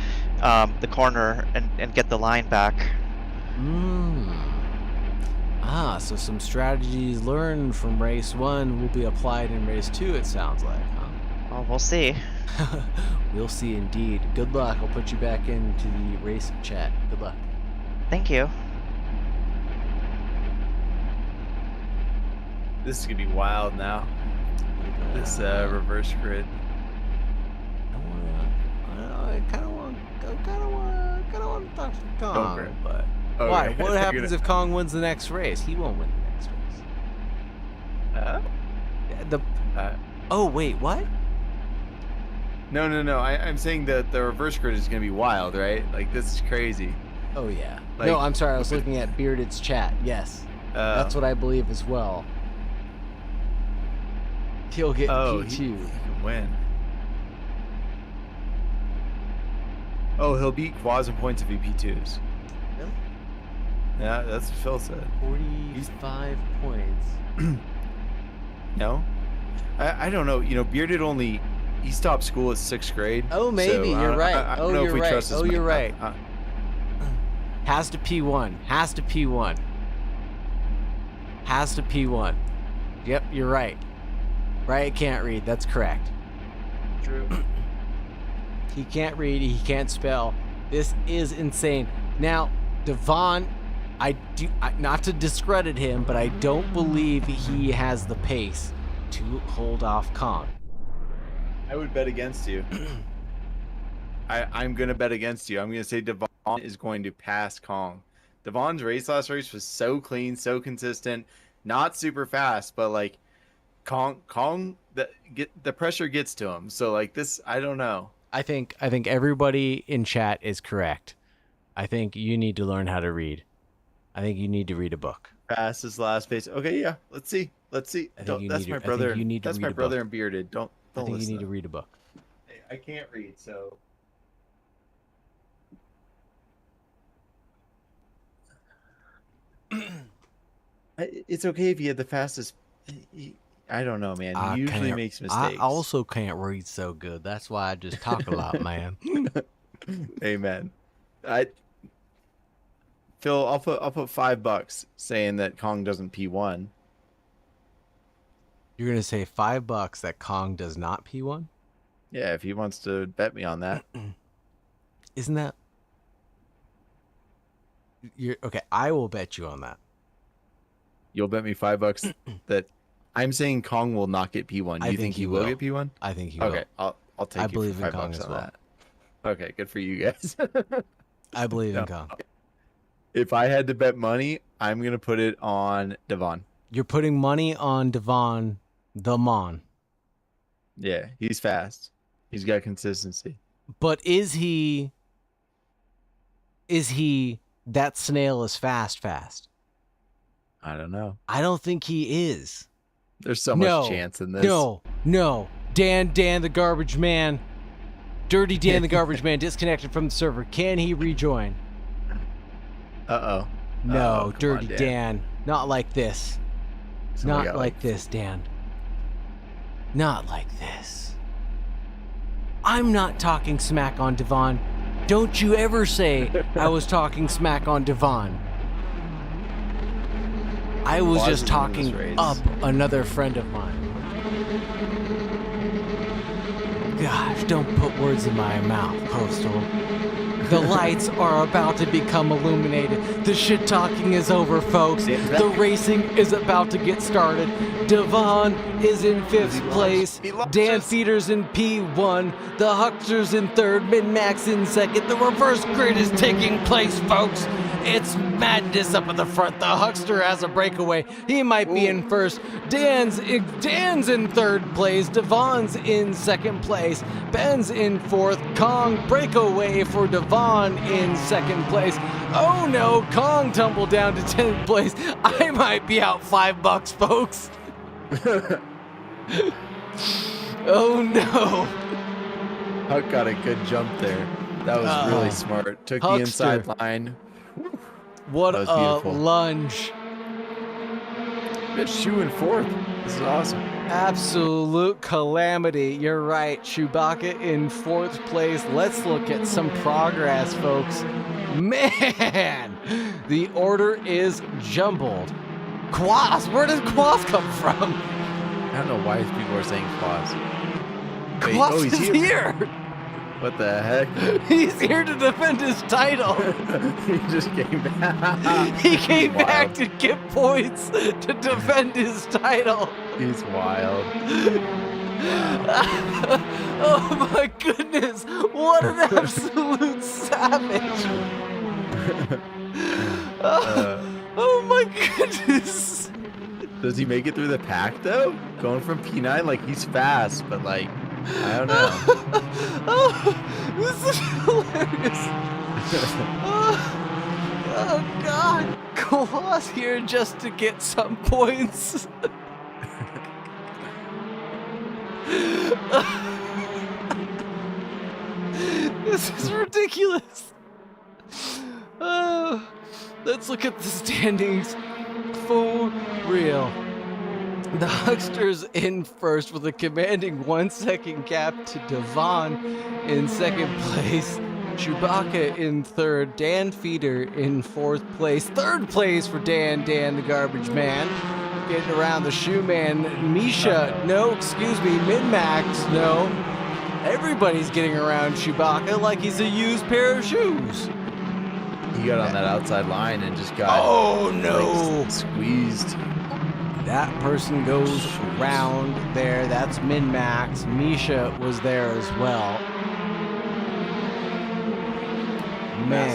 corner and get the line back. So some strategies learned from race 1 will be applied in race 2, it sounds like, huh? Well, we'll see. We'll see indeed. Good luck. I'll put you back into the race chat. Good luck. Thank you. This is gonna be wild now. This reverse grid. I kind of want to talk to Kong, Okay. but Okay. why? What You're happens gonna- if Kong wins the next race? He won't win the next race. Oh wait, what? No. I'm saying that the reverse grid is gonna be wild, right? Like this is crazy. Oh yeah. Like- No, I'm sorry. I was looking at Bearded's chat. Yes, that's what I believe as well. He'll get Oh, P2. he can win. Oh, he'll beat Quaz in points if he P2s. Really? Yeah, that's what Phil said. 45 points. No? I don't know. You know, Bearded he stopped school at 6th grade. Oh, maybe. so You're right. I don't know if you're we right. trust his Oh, you're math. right. Has to P1. Has to P1. Has to P1. Yep, you're right. Riot can't read. That's correct. True. He can't read. He can't spell. This is insane. Now, Devon, not to discredit him, but I don't believe he has the pace to hold off Kong. I would bet against you. I'm going to bet against you. I'm going to say Devon is going to pass Kong. Devon's last race was so clean, so consistent, not super fast, but like Kong the pressure gets to him. So like this, I don't know. I think everybody in chat is correct. I think you need to learn how to read. I think you need to read a book. Fastest last pace. Okay, yeah. Let's see. That's my brother. That's my brother and Bearded. Don't I think you listen need to read a book. I can't read, so it's okay if he had the fastest. I don't know, man. He usually makes mistakes. I also can't read so good. That's why I just talk a lot, man. Amen. Phil, I'll put $5 saying that Kong doesn't P1. You're gonna say $5 that Kong does not P1? Yeah, if he wants to bet me on that. Isn't that? You're okay. I will bet you on that. You'll bet me $5 that I'm saying Kong will not get P1. I You think think he he will will. get P1? I think he Okay, will. I'll take I you believe for in $5 Kong as on well. that. Okay, good for you guys. I believe No. in Kong. If I had to bet money, I'm gonna put it on Devon. You're putting money on Devon the Mon. Yeah, he's fast. He's got consistency. But is he is he that snail is fast? I don't know. I don't think he is. There's so much chance in this. No. Dan the garbage man. Dirty Dan the garbage man disconnected from the server. Can he rejoin? Uh-oh. No, Come Dirty on, Dan. Not like this. Somebody Not got, like this, Dan. Not like this. I'm not talking smack on Devon. Don't you ever say I was talking smack on Devon. I was Pause just is in this talking race. up another friend of mine. Gosh, don't put words in my mouth, Postal. The lights are about to become illuminated. The shit talking is over, folks. The racing is about to get started. Devon is in 5th place. Dan Feeder's in P1. The Hucksters in 3rd. Min-Max in 2nd. The reverse grid is taking place, folks. It's madness up at the front. The Huckster has a breakaway. He might be in 1st. Dan's in 3rd place. Devon's in 2nd place. Ben's in 4th. Kong breakaway for Devon in 2nd place. Oh no, Kong tumbled down to 10th place. I might be out $5, folks. Oh no. Huck got a good jump there. That was really smart. Took Huckster. the inside line. What That was a beautiful. lunge. Good shoe in 4th. This is awesome. Absolute calamity. You're right. Chewbacca in 4th place. Let's look at some progress, folks. Man, the order is jumbled. Quas, where does Quas come from? I don't know why people are saying Quas. Wait, Quas he's is here. What the heck? He's here to defend his title. He just came back. He came Wild. back to get points to defend his title. He's wild. Oh my goodness, what an absolute savage. Oh my goodness. Does he make it through the pack though? Going from P9, like he's fast, but like, I don't know. Oh, this is hilarious. Oh God, Quas here just to get some points. This is ridiculous. Let's look at the standings for real. The Hucksters in 1st with a commanding 1 second gap to Devon in 2nd place. Chewbacca in 3rd. Dan Feeder in 4th place. 3rd place for Dan the garbage man. Getting around the shoe man. Misha, no, excuse me, Min-Max, no. Everybody's getting around Chewbacca like he's a used pair of shoes. He got on that outside line and just got like, squeezed. That person goes around there. That's Min-Max. Misha was there as well. Man.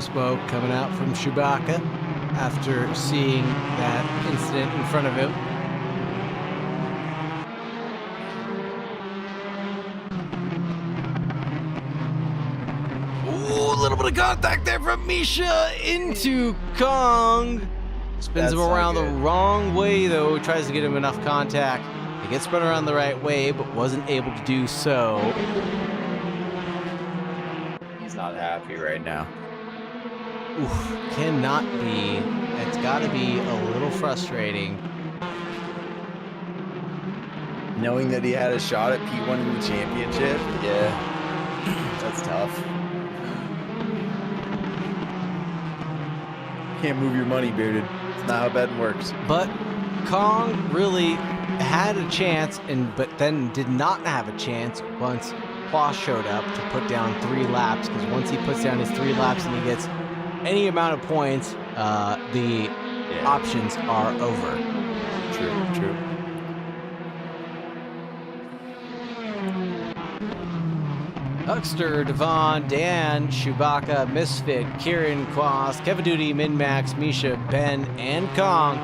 Smoke coming out from Chewbacca after seeing that incident in front of him. Ooh, a little bit of contact there from Misha into Kong. Spins him around the wrong way though, tries to get him enough contact. He gets spun around the right way, but wasn't able to do so. He's not happy right now. Oof, cannot be. It's got to be a little frustrating. Knowing that he had a shot at P1 in the championship, yeah, that's tough. Can't move your money, Bearded. It's not how betting works. But Kong really had a chance, but then did not have a chance once Quas showed up to put down 3 laps. Because once he puts down his 3 laps and he gets any amount of points, the options are over. True. Huckster, Devon, Dan, Chewbacca, Misfit, Kieran, Quas, Kevin Duty, Min-Max, Misha, Ben, and Kong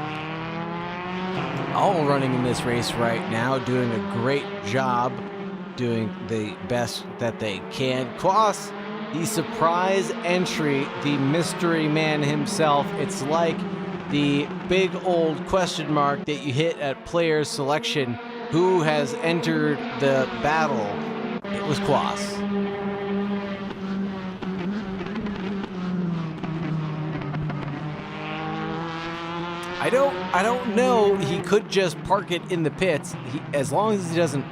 all running in this race right now, doing a great job, doing the best that they can. Quas, the surprise entry, the mystery man himself. It's like the big old question mark that you hit at player selection. Who has entered the battle? It was Quas. I don't know. He could just park it in the pits. As long as he doesn't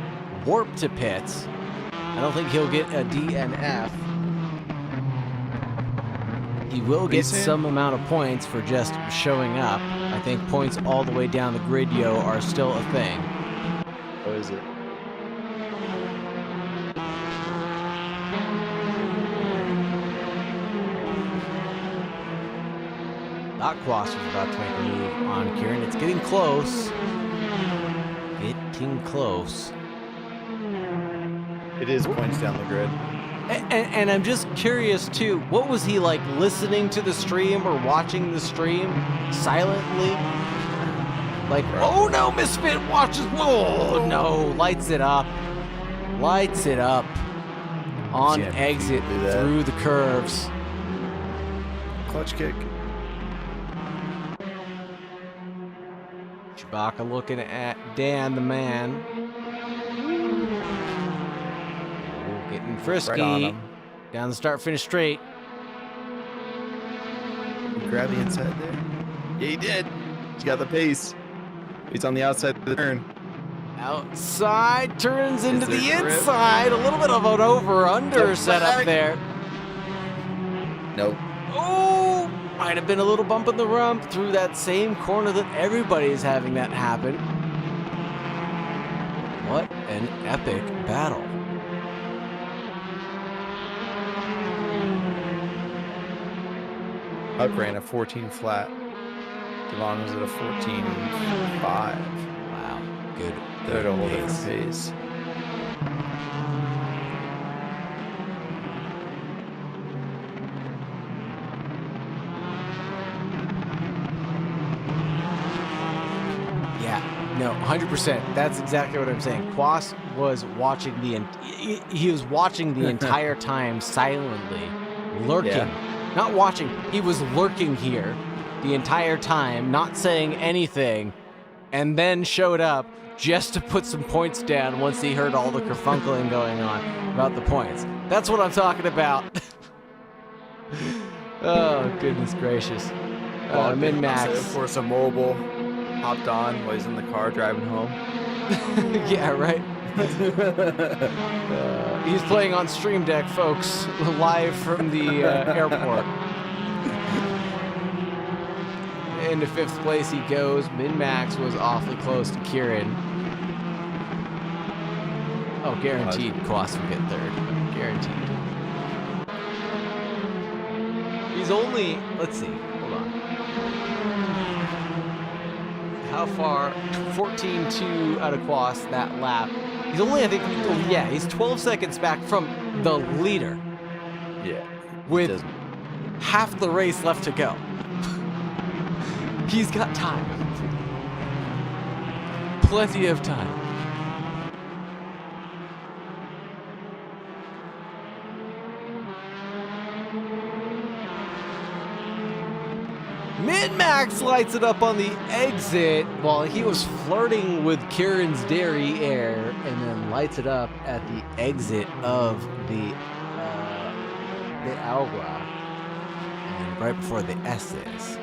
warp to pits, I don't think he'll get a DNF. He will get some amount of points for just showing up. I think points all the way down the grid, are still a thing. What is it? Quas was about to make a move on Kieran. It's getting close. Getting close. It is points down the grid. And I'm just curious too, what was he like, listening to the stream or watching the stream silently? Like, oh no, Misfit watches, whoa, no, lights it up. Lights it up. On exit through the curves. Clutch kick. Chewbacca looking at Dan the man. Ooh, getting frisky. Right on him. Down the start finish straight. Grab the inside there. Yeah, he did. He's got the pace. He's on the outside of the turn. Outside turns into the there a grip? inside. A little bit of an over-under setup there. Nope. Oh, might have been a little bump in the rump through that same corner that everybody is having that happen. What an epic battle. Huck ran a 14 flat. Devon was at a 14.5. Wow, good. They're at a whole pace. different pace. Yeah, no, 100%. That's exactly what I'm saying. Quas was watching he was watching the entire time silently, lurking. Yeah. Not watching, he was lurking here the entire time, not saying anything, and then showed up just to put some points down once he heard all the kerfunkling going on about the points. That's what I'm talking about. Oh, goodness gracious. Min-Max. For some mobile. Hopped on while he's in the car driving home. Yeah, right. He's playing on Stream Deck, folks, live from the airport. Into 5th place he goes. Min-Max was awfully close to Kieran. Oh, guaranteed Quas will get 3rd. Guaranteed. He's only, let's see, hold on. How far? 14.2 out of Quas that lap. He's only, I think, yeah, he's 12 seconds back from the leader. Yeah. With half the race left to go. He's got time. Plenty of time. Min-Max lights it up on the exit while he was flirting with Kieran's derriere, and then lights it up at the exit of the Agua, and right before the S's.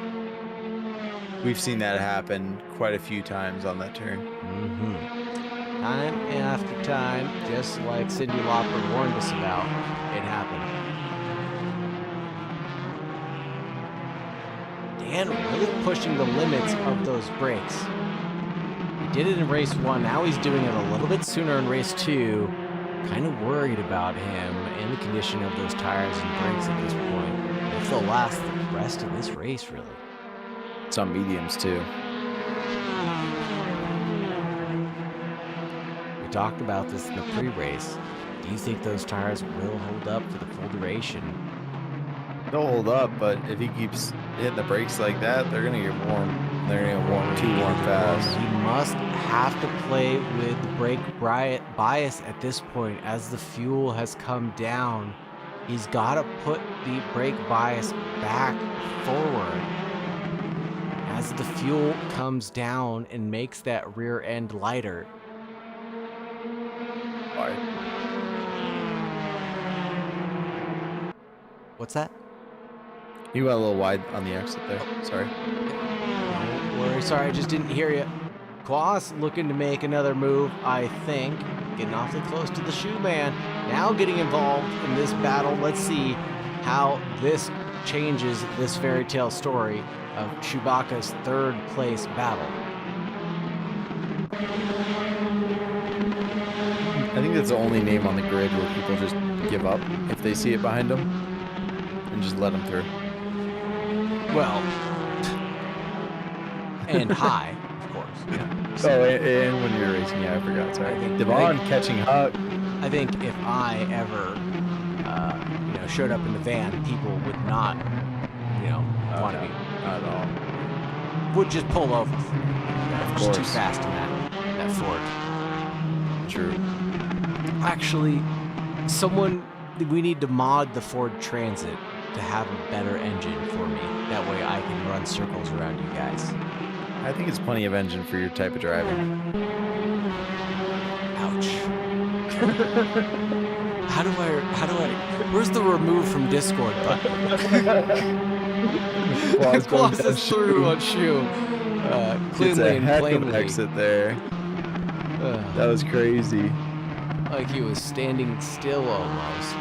We've seen that happen quite a few times on that turn. Mm-hmm. Time after time, just like Cindy Lauper warned us about, it happened. Dan really pushing the limits of those brakes. He did it in race 1, now he's doing it a little bit sooner in race 2. Kind of worried about him and the condition of those tires and brakes at this point. If they'll last the rest of this race, really. Some mediums too. We talked about this in the pre-race. Do you think those tires will hold up for the full duration? They'll hold up, but if he keeps hitting the brakes like that, they're gonna get warm. They're gonna get warm, too warm fast. He must have to play with the brake bias at this point as the fuel has come down. He's got to put the brake bias back forward as the fuel comes down and makes that rear end lighter. Why? What's that? You got a little wide on the exit there. Sorry. Don't worry, sorry, I just didn't hear you. Quas looking to make another move, I think. Getting awfully close to the shoe man. Now getting involved in this battle. Let's see how this changes this fairy tale story of Chewbacca's third place battle. I think that's the only name on the grid where people just give up if they see it behind them and just let them through. Well, and high, of course. Yeah. Oh, and when you're racing, yeah, I forgot. Sorry. I think Devon catching Huck. I think if I ever, showed up in the van, people would not, want to be Not at all. would just pull over. Of Just too course. fast in that Ford. True. Actually, we need to mod the Ford Transit to have a better engine for me. That way I can run circles around you guys. I think it's plenty of engine for your type of driving. Ouch. How do I, where's the remove from Discord button? Clauses through on shoe. It's Cleanly a and heck of an plainly. exit there. That was crazy. Like he was standing still almost.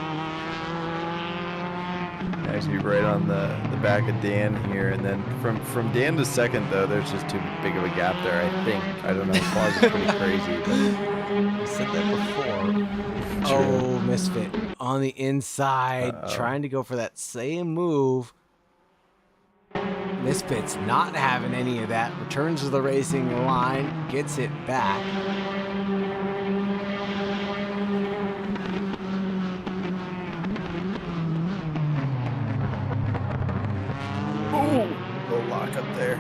Actually, right on the back of Dan here, and then from Dan to second though, there's just too big of a gap there. I think. I don't know. Claus is pretty crazy. But I said that before. True. Oh, Misfit on the inside, trying to go for that same move. Misfit's not having any of that. Returns to the racing line, gets it back. Ooh, little lock up there.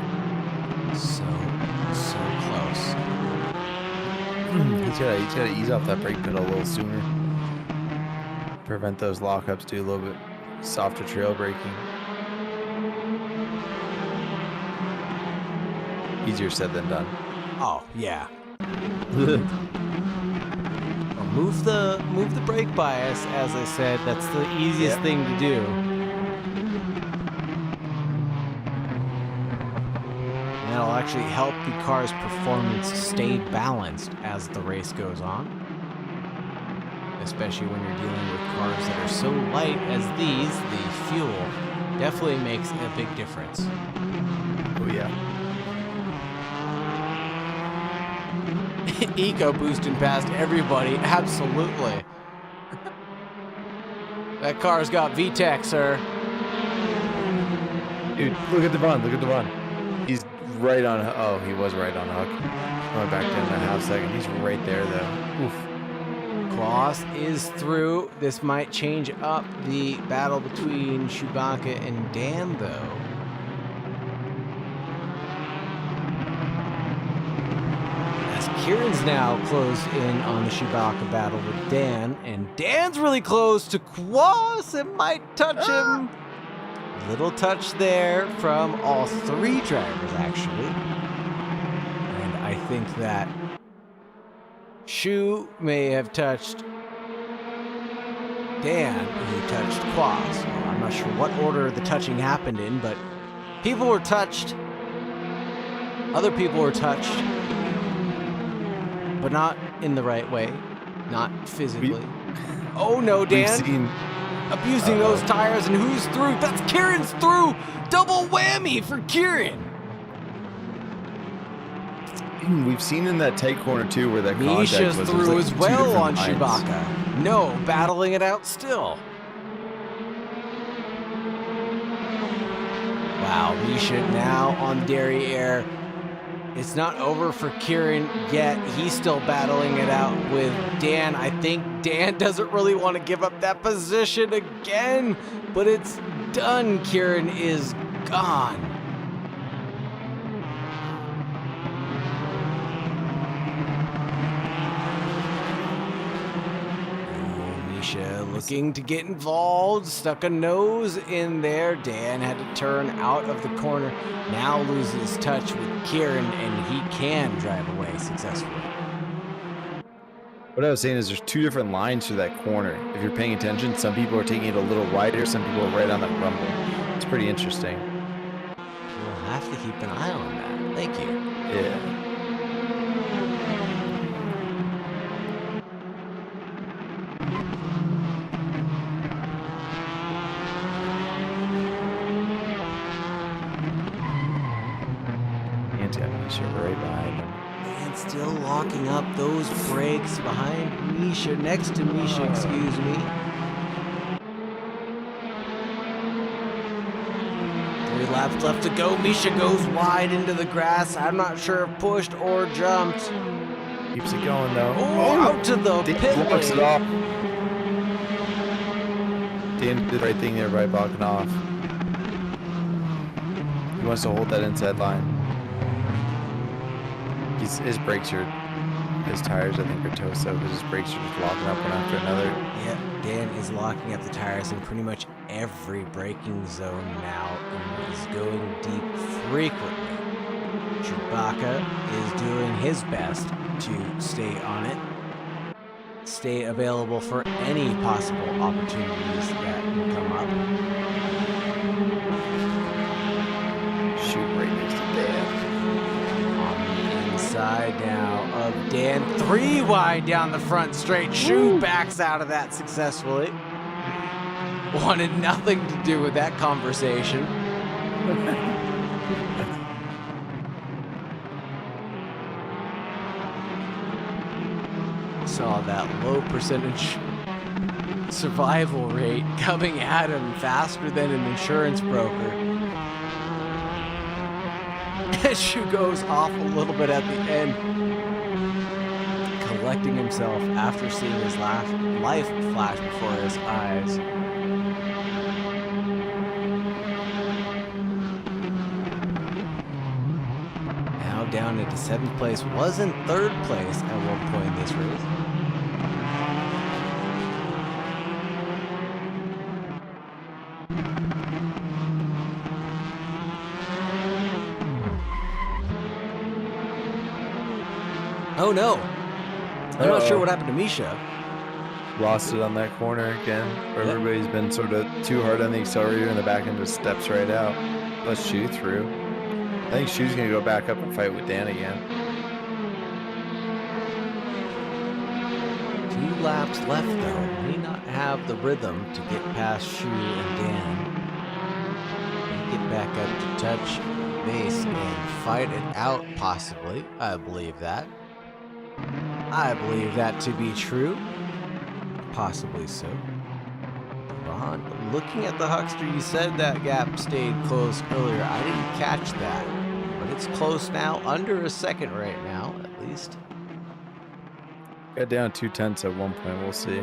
So close. He's gotta ease off that brake pedal a little sooner. Prevent those lockups. Do a little bit softer trail braking. Easier said than done. Oh yeah. Well, move the brake bias, as I said. That's the easiest thing to do. And that'll actually help the car's performance stay balanced as the race goes on. Especially when you're dealing with cars that are so light as these, the fuel definitely makes a big difference. Oh yeah. Eco boosting past everybody, absolutely. That car's got VTEC, sir. Dude, look at Devon. Look at Devon. He's right on. Oh, he was right on hook. Going back down a half second. He's right there though. Oof. Klaus is through. This might change up the battle between Chewbacca and Dan, though. As Kieran's now closed in on the Chewbacca battle with Dan, and Dan's really close to Klaus. It might touch him. Little touch there from all three drivers, actually. And I think that Shu may have touched Dan, who touched Klaus. I'm not sure what order the touching happened in, but people were touched. Other people were touched, but not in the right way, not physically. Oh no, Dan! Abusing those tires, and who's through? That's Kieran's through! Double whammy for Kieran! We've seen in that tight corner too where that contact Misha's was through like as two well different on lines. Chewbacca. No, battling it out still. Wow, Misha now on derriere. It's not over for Kieran yet. He's still battling it out with Dan. I think Dan doesn't really want to give up that position again, but it's done. Kieran is gone. Misha looking to get involved, stuck a nose in there. Dan had to turn out of the corner. Now loses touch with Kieran, and he can drive away successfully. What I was saying is there's two different lines through that corner. If you're paying attention, some people are taking it a little wider, some people are right on that rumble. It's pretty interesting. We'll have to keep an eye on that. Thank you. Yeah. Right behind him. And still locking up those brakes behind Misha, next to Misha, excuse me. 3 laps left to go. Misha goes wide into the grass. I'm not sure if pushed or jumped. Keeps it going though. Oh, out to the pit blocks it lane. off. Dan did the right thing there by blocking off. He wants to hold that inside line. His brakes are, his tires I think are toast up because his brakes are just locking up one after another. Yep, Dan is locking up the tires in pretty much every braking zone now and is going deep frequently. Chewbacca is doing his best to stay on it, stay available for any possible opportunities that will come up. Shoot right next to Dan. Side now of Dan, 3 wide down the front straight. Shu backs out of that successfully. Wanted nothing to do with that conversation. Saw that low percentage survival rate coming at him faster than an insurance broker. Shu goes off a little bit at the end, collecting himself after seeing his life flash before his eyes. Now down into 7th place, was in 3rd place at one point in this race. Oh no! I'm not sure what happened to Misha. Lost it on that corner again. Where everybody's been sort of too hard on the accelerator and the back end just steps right out. Let's Shu through. I think Shu's gonna go back up and fight with Dan again. 2 laps left though. May not have the rhythm to get past Shu and Dan. May get back up to touch base and fight it out possibly. I believe that. I believe that to be true. Possibly so. Ron, looking at the Huckster, you said that gap stayed close earlier. I didn't catch that. But it's close now, under a second right now, at least. Got down 2/10 at one point, we'll see.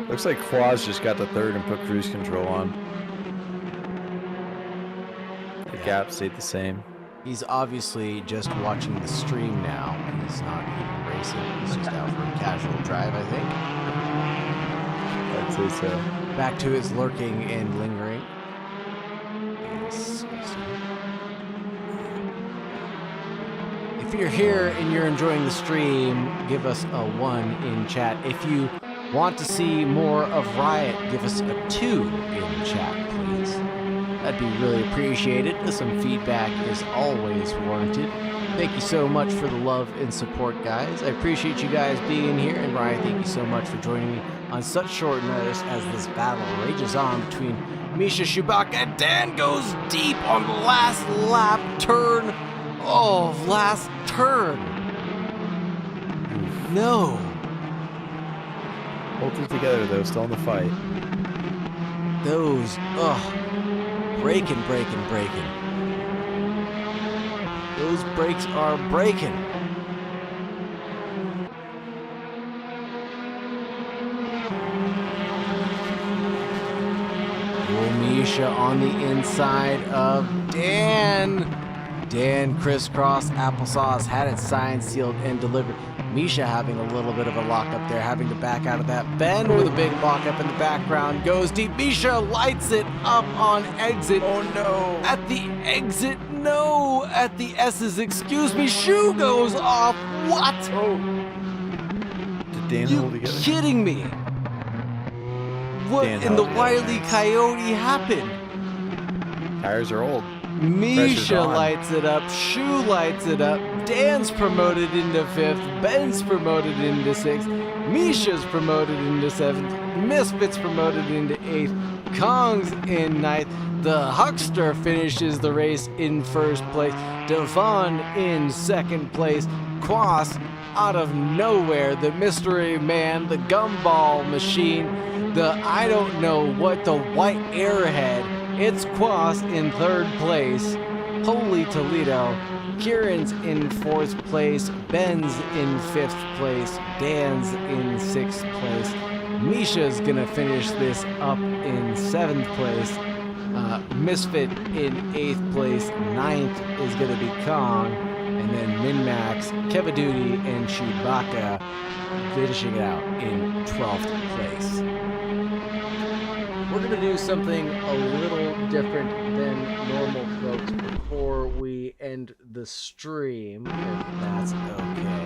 Looks like Quaz just got to 3rd and put cruise control on. The gap stayed the same. He's obviously just watching the stream now. He's not even racing. He's just out for a casual drive, I think. I'd say so. Back to his lurking and lingering. If you're here and you're enjoying the stream, give us a 1 in chat. If you want to see more of Riot, give us a 2 in chat, please. That'd be really appreciated. Some feedback is always warranted. Thank you so much for the love and support, guys. I appreciate you guys being here. And Ryan, thank you so much for joining me on such short notice as this battle rages on between Misha, Chewbacca, and Dan goes deep on the last lap turn. Oh, last turn. No. Hold it together, though. Still in the fight. Those, breaking. Those brakes are breaking. Misha on the inside of Dan. Dan crisscross applesauce had it signed, sealed, and delivered. Misha having a little bit of a lockup there, having to back out of that. Ben with a big lockup in the background goes deep. Misha lights it up on exit. Oh no! At the exit, no. At the S's, excuse me, shoe goes off. What? Oh! Did Dan hold You together? kidding me? What Dan in the held Wile together. E. Coyote happened? Tires are old. Misha Pressure's on. lights it up, Shu lights it up, Dan's promoted into 5th, Ben's promoted into 6th, Misha's promoted into 7th, Misfit's promoted into 8th, Kong's in 9th, the Huckster finishes the race in 1st place, Devon in 2nd place, Quas out of nowhere, the mystery man, the gumball machine, the I don't know what, the white airhead. It's Quas in 3rd place. Holy Toledo. Kieran's in 4th place. Ben's in 5th place. Dan's in 6th place. Misha's gonna finish this up in 7th place. Misfit in 8th place. 9th is gonna be Kong. And then Minmax, Kevaduty, and Chewbacca finishing it out in 12th place. We're going to do something a little different than normal, folks, before we end the stream, if that's okay.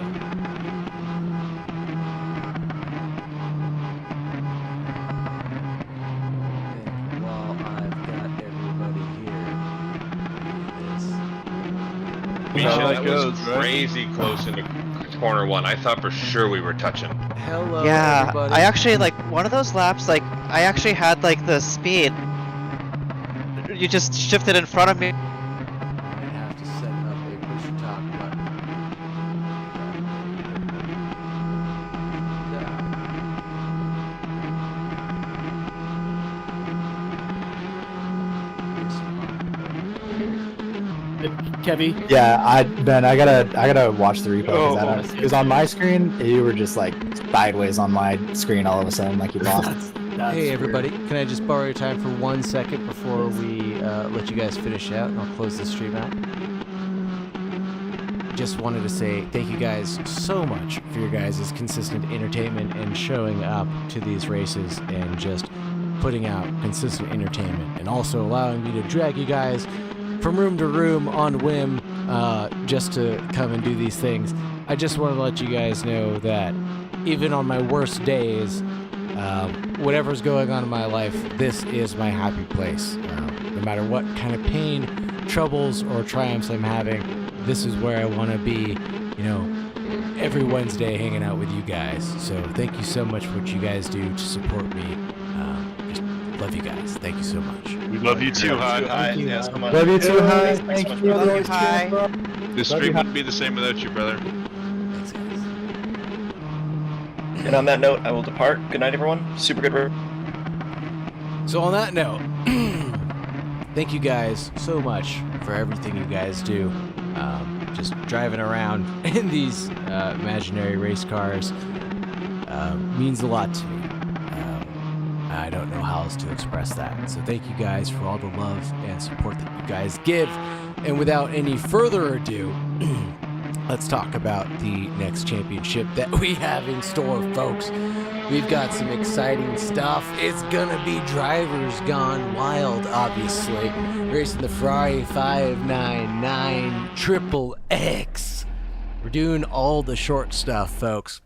And while I've got everybody here, Misha, how it that goes, was right? crazy close into corner 1. I thought for sure we were touching. hello, Yeah, everybody. I actually like one of those laps. Like I actually had like the speed. You just shifted in front of me. I have to set up a push to talk button. Kevy, Yeah, Ben, I gotta watch the replay Oh. because on my screen you were just like sideways on my screen all of a sudden, like you lost. that's Hey weird. everybody, can I just borrow your time for 1 second before we let you guys finish out and I'll close the stream out? Just wanted to say thank you guys so much for your guys' consistent entertainment and showing up to these races and just putting out consistent entertainment and also allowing me to drag you guys from room to room on whim just to come and do these things. I just want to let you guys know that even on my worst days, whatever's going on in my life, this is my happy place. No matter what kind of pain, troubles, or triumphs I'm having, this is where I want to be, every Wednesday hanging out with you guys. So thank you so much for what you guys do to support me. Just love you guys. Thank you so much. We love you too, Hi. Hi. Yeah, so much. Love you too, hi. Thank you. Love you, hi. This stream wouldn't be the same without you, brother. Thanks, guys. And on that note, I will depart. Good night, everyone. Super good work. So on that note, thank you guys so much for everything you guys do. Just driving around in these imaginary race cars means a lot to me. I don't know how else to express that. So thank you guys for all the love and support that you guys give. And without any further ado, let's talk about the next championship that we have in store, folks. We've got some exciting stuff. It's gonna be Drivers Gone Wild, obviously. Racing the Ferrari 599 Triple X. We're doing all the short stuff, folks.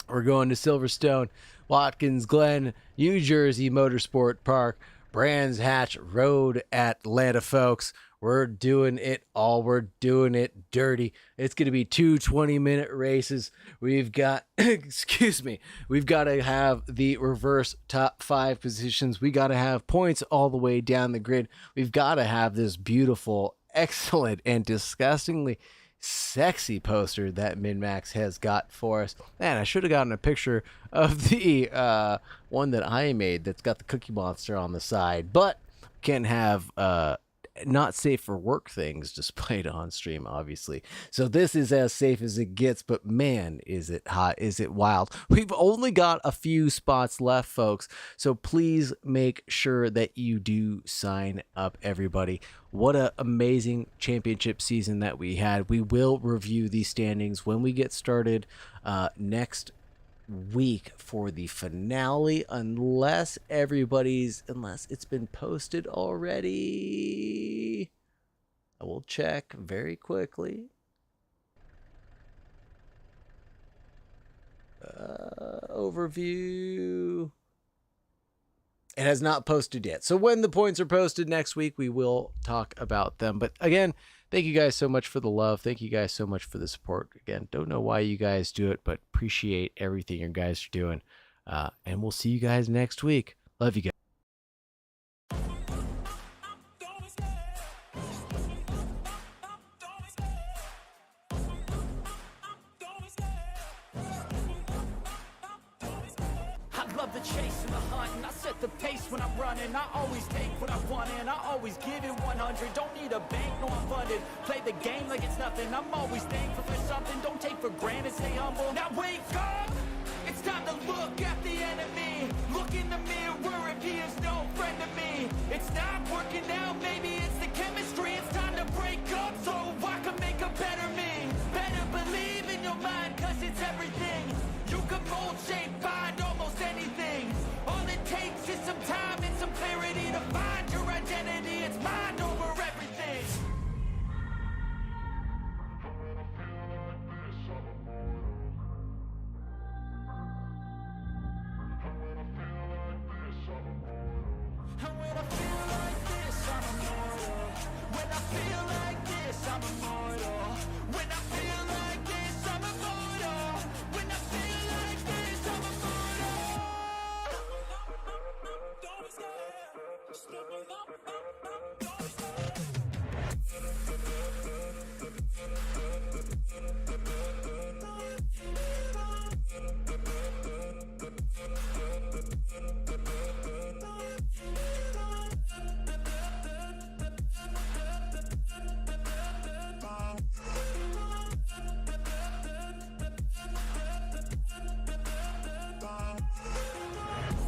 We're going to Silverstone, Watkins Glen, New Jersey Motorsport Park, Brands Hatch Road, Atlanta, folks. We're doing it all. We're doing it dirty. It's going to be two 20-minute races. We've got, we've got to have the reverse top 5 positions. We got to have points all the way down the grid. We've got to have this beautiful, excellent, and disgustingly sexy poster that Minmax has got for us. Man, I should have gotten a picture of the one that I made that's got the Cookie Monster on the side, but can't have not safe for work things displayed on stream, obviously. So this is as safe as it gets, but man, is it hot, is it wild. We've only got a few spots left, folks, so please make sure that you do sign up, everybody. What an amazing championship season that we had. We will review these standings when we get started next week for the finale, unless it's been posted already. I will check very quickly. Overview. It has not posted yet. So when the points are posted next week, we will talk about them. But again, thank you guys so much for the love. Thank you guys so much for the support. Again, don't know why you guys do it, but appreciate everything you guys are doing. And we'll see you guys next week. Love you guys. The chase and the hunt, and I set the pace when I'm running. I always take what I want and I always give it 100. Don't need a bank, no I'm funded. Play the game like it's nothing. I'm always thankful for something. Don't take for granted, stay humble. Now wake up! It's time to look at the enemy. Look in the mirror if he is no friend to me. It's not working out, maybe it's the chemistry. It's time to break up so I can make a better me. Better believe in your mind, cause it's everything. You can mold, shape, find almost anything. All it takes is some time and some clarity to find your identity. It's mind over everything. And when I feel like this, I'm immortal. When I feel like this, I'm immortal. When I feel like this, I'm immortal. When I feel like this, I'm immortal. Don't be scared. Step it up, don't be scared.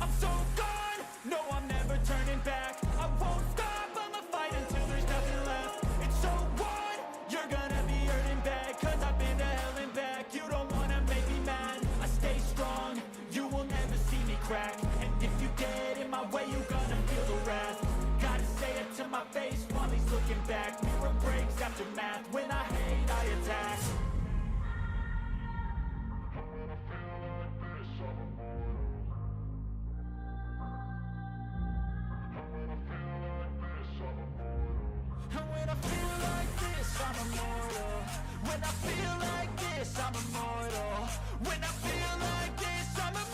I'm so gone, no I'm never turning back. I won't stop, I'ma fight until there's nothing left. It's so what? You're gonna be hurting bad, cause I've been to hell and back. You don't wanna make me mad, I stay strong. You will never see me crack. And if you get in my way, you're gonna feel the wrath. Gotta say it to my face while he's looking back. Mirror breaks after math, when I hate I attack. And when I feel like this, I'm immortal. When I feel like this, I'm immortal. When I feel like this, I'm immortal.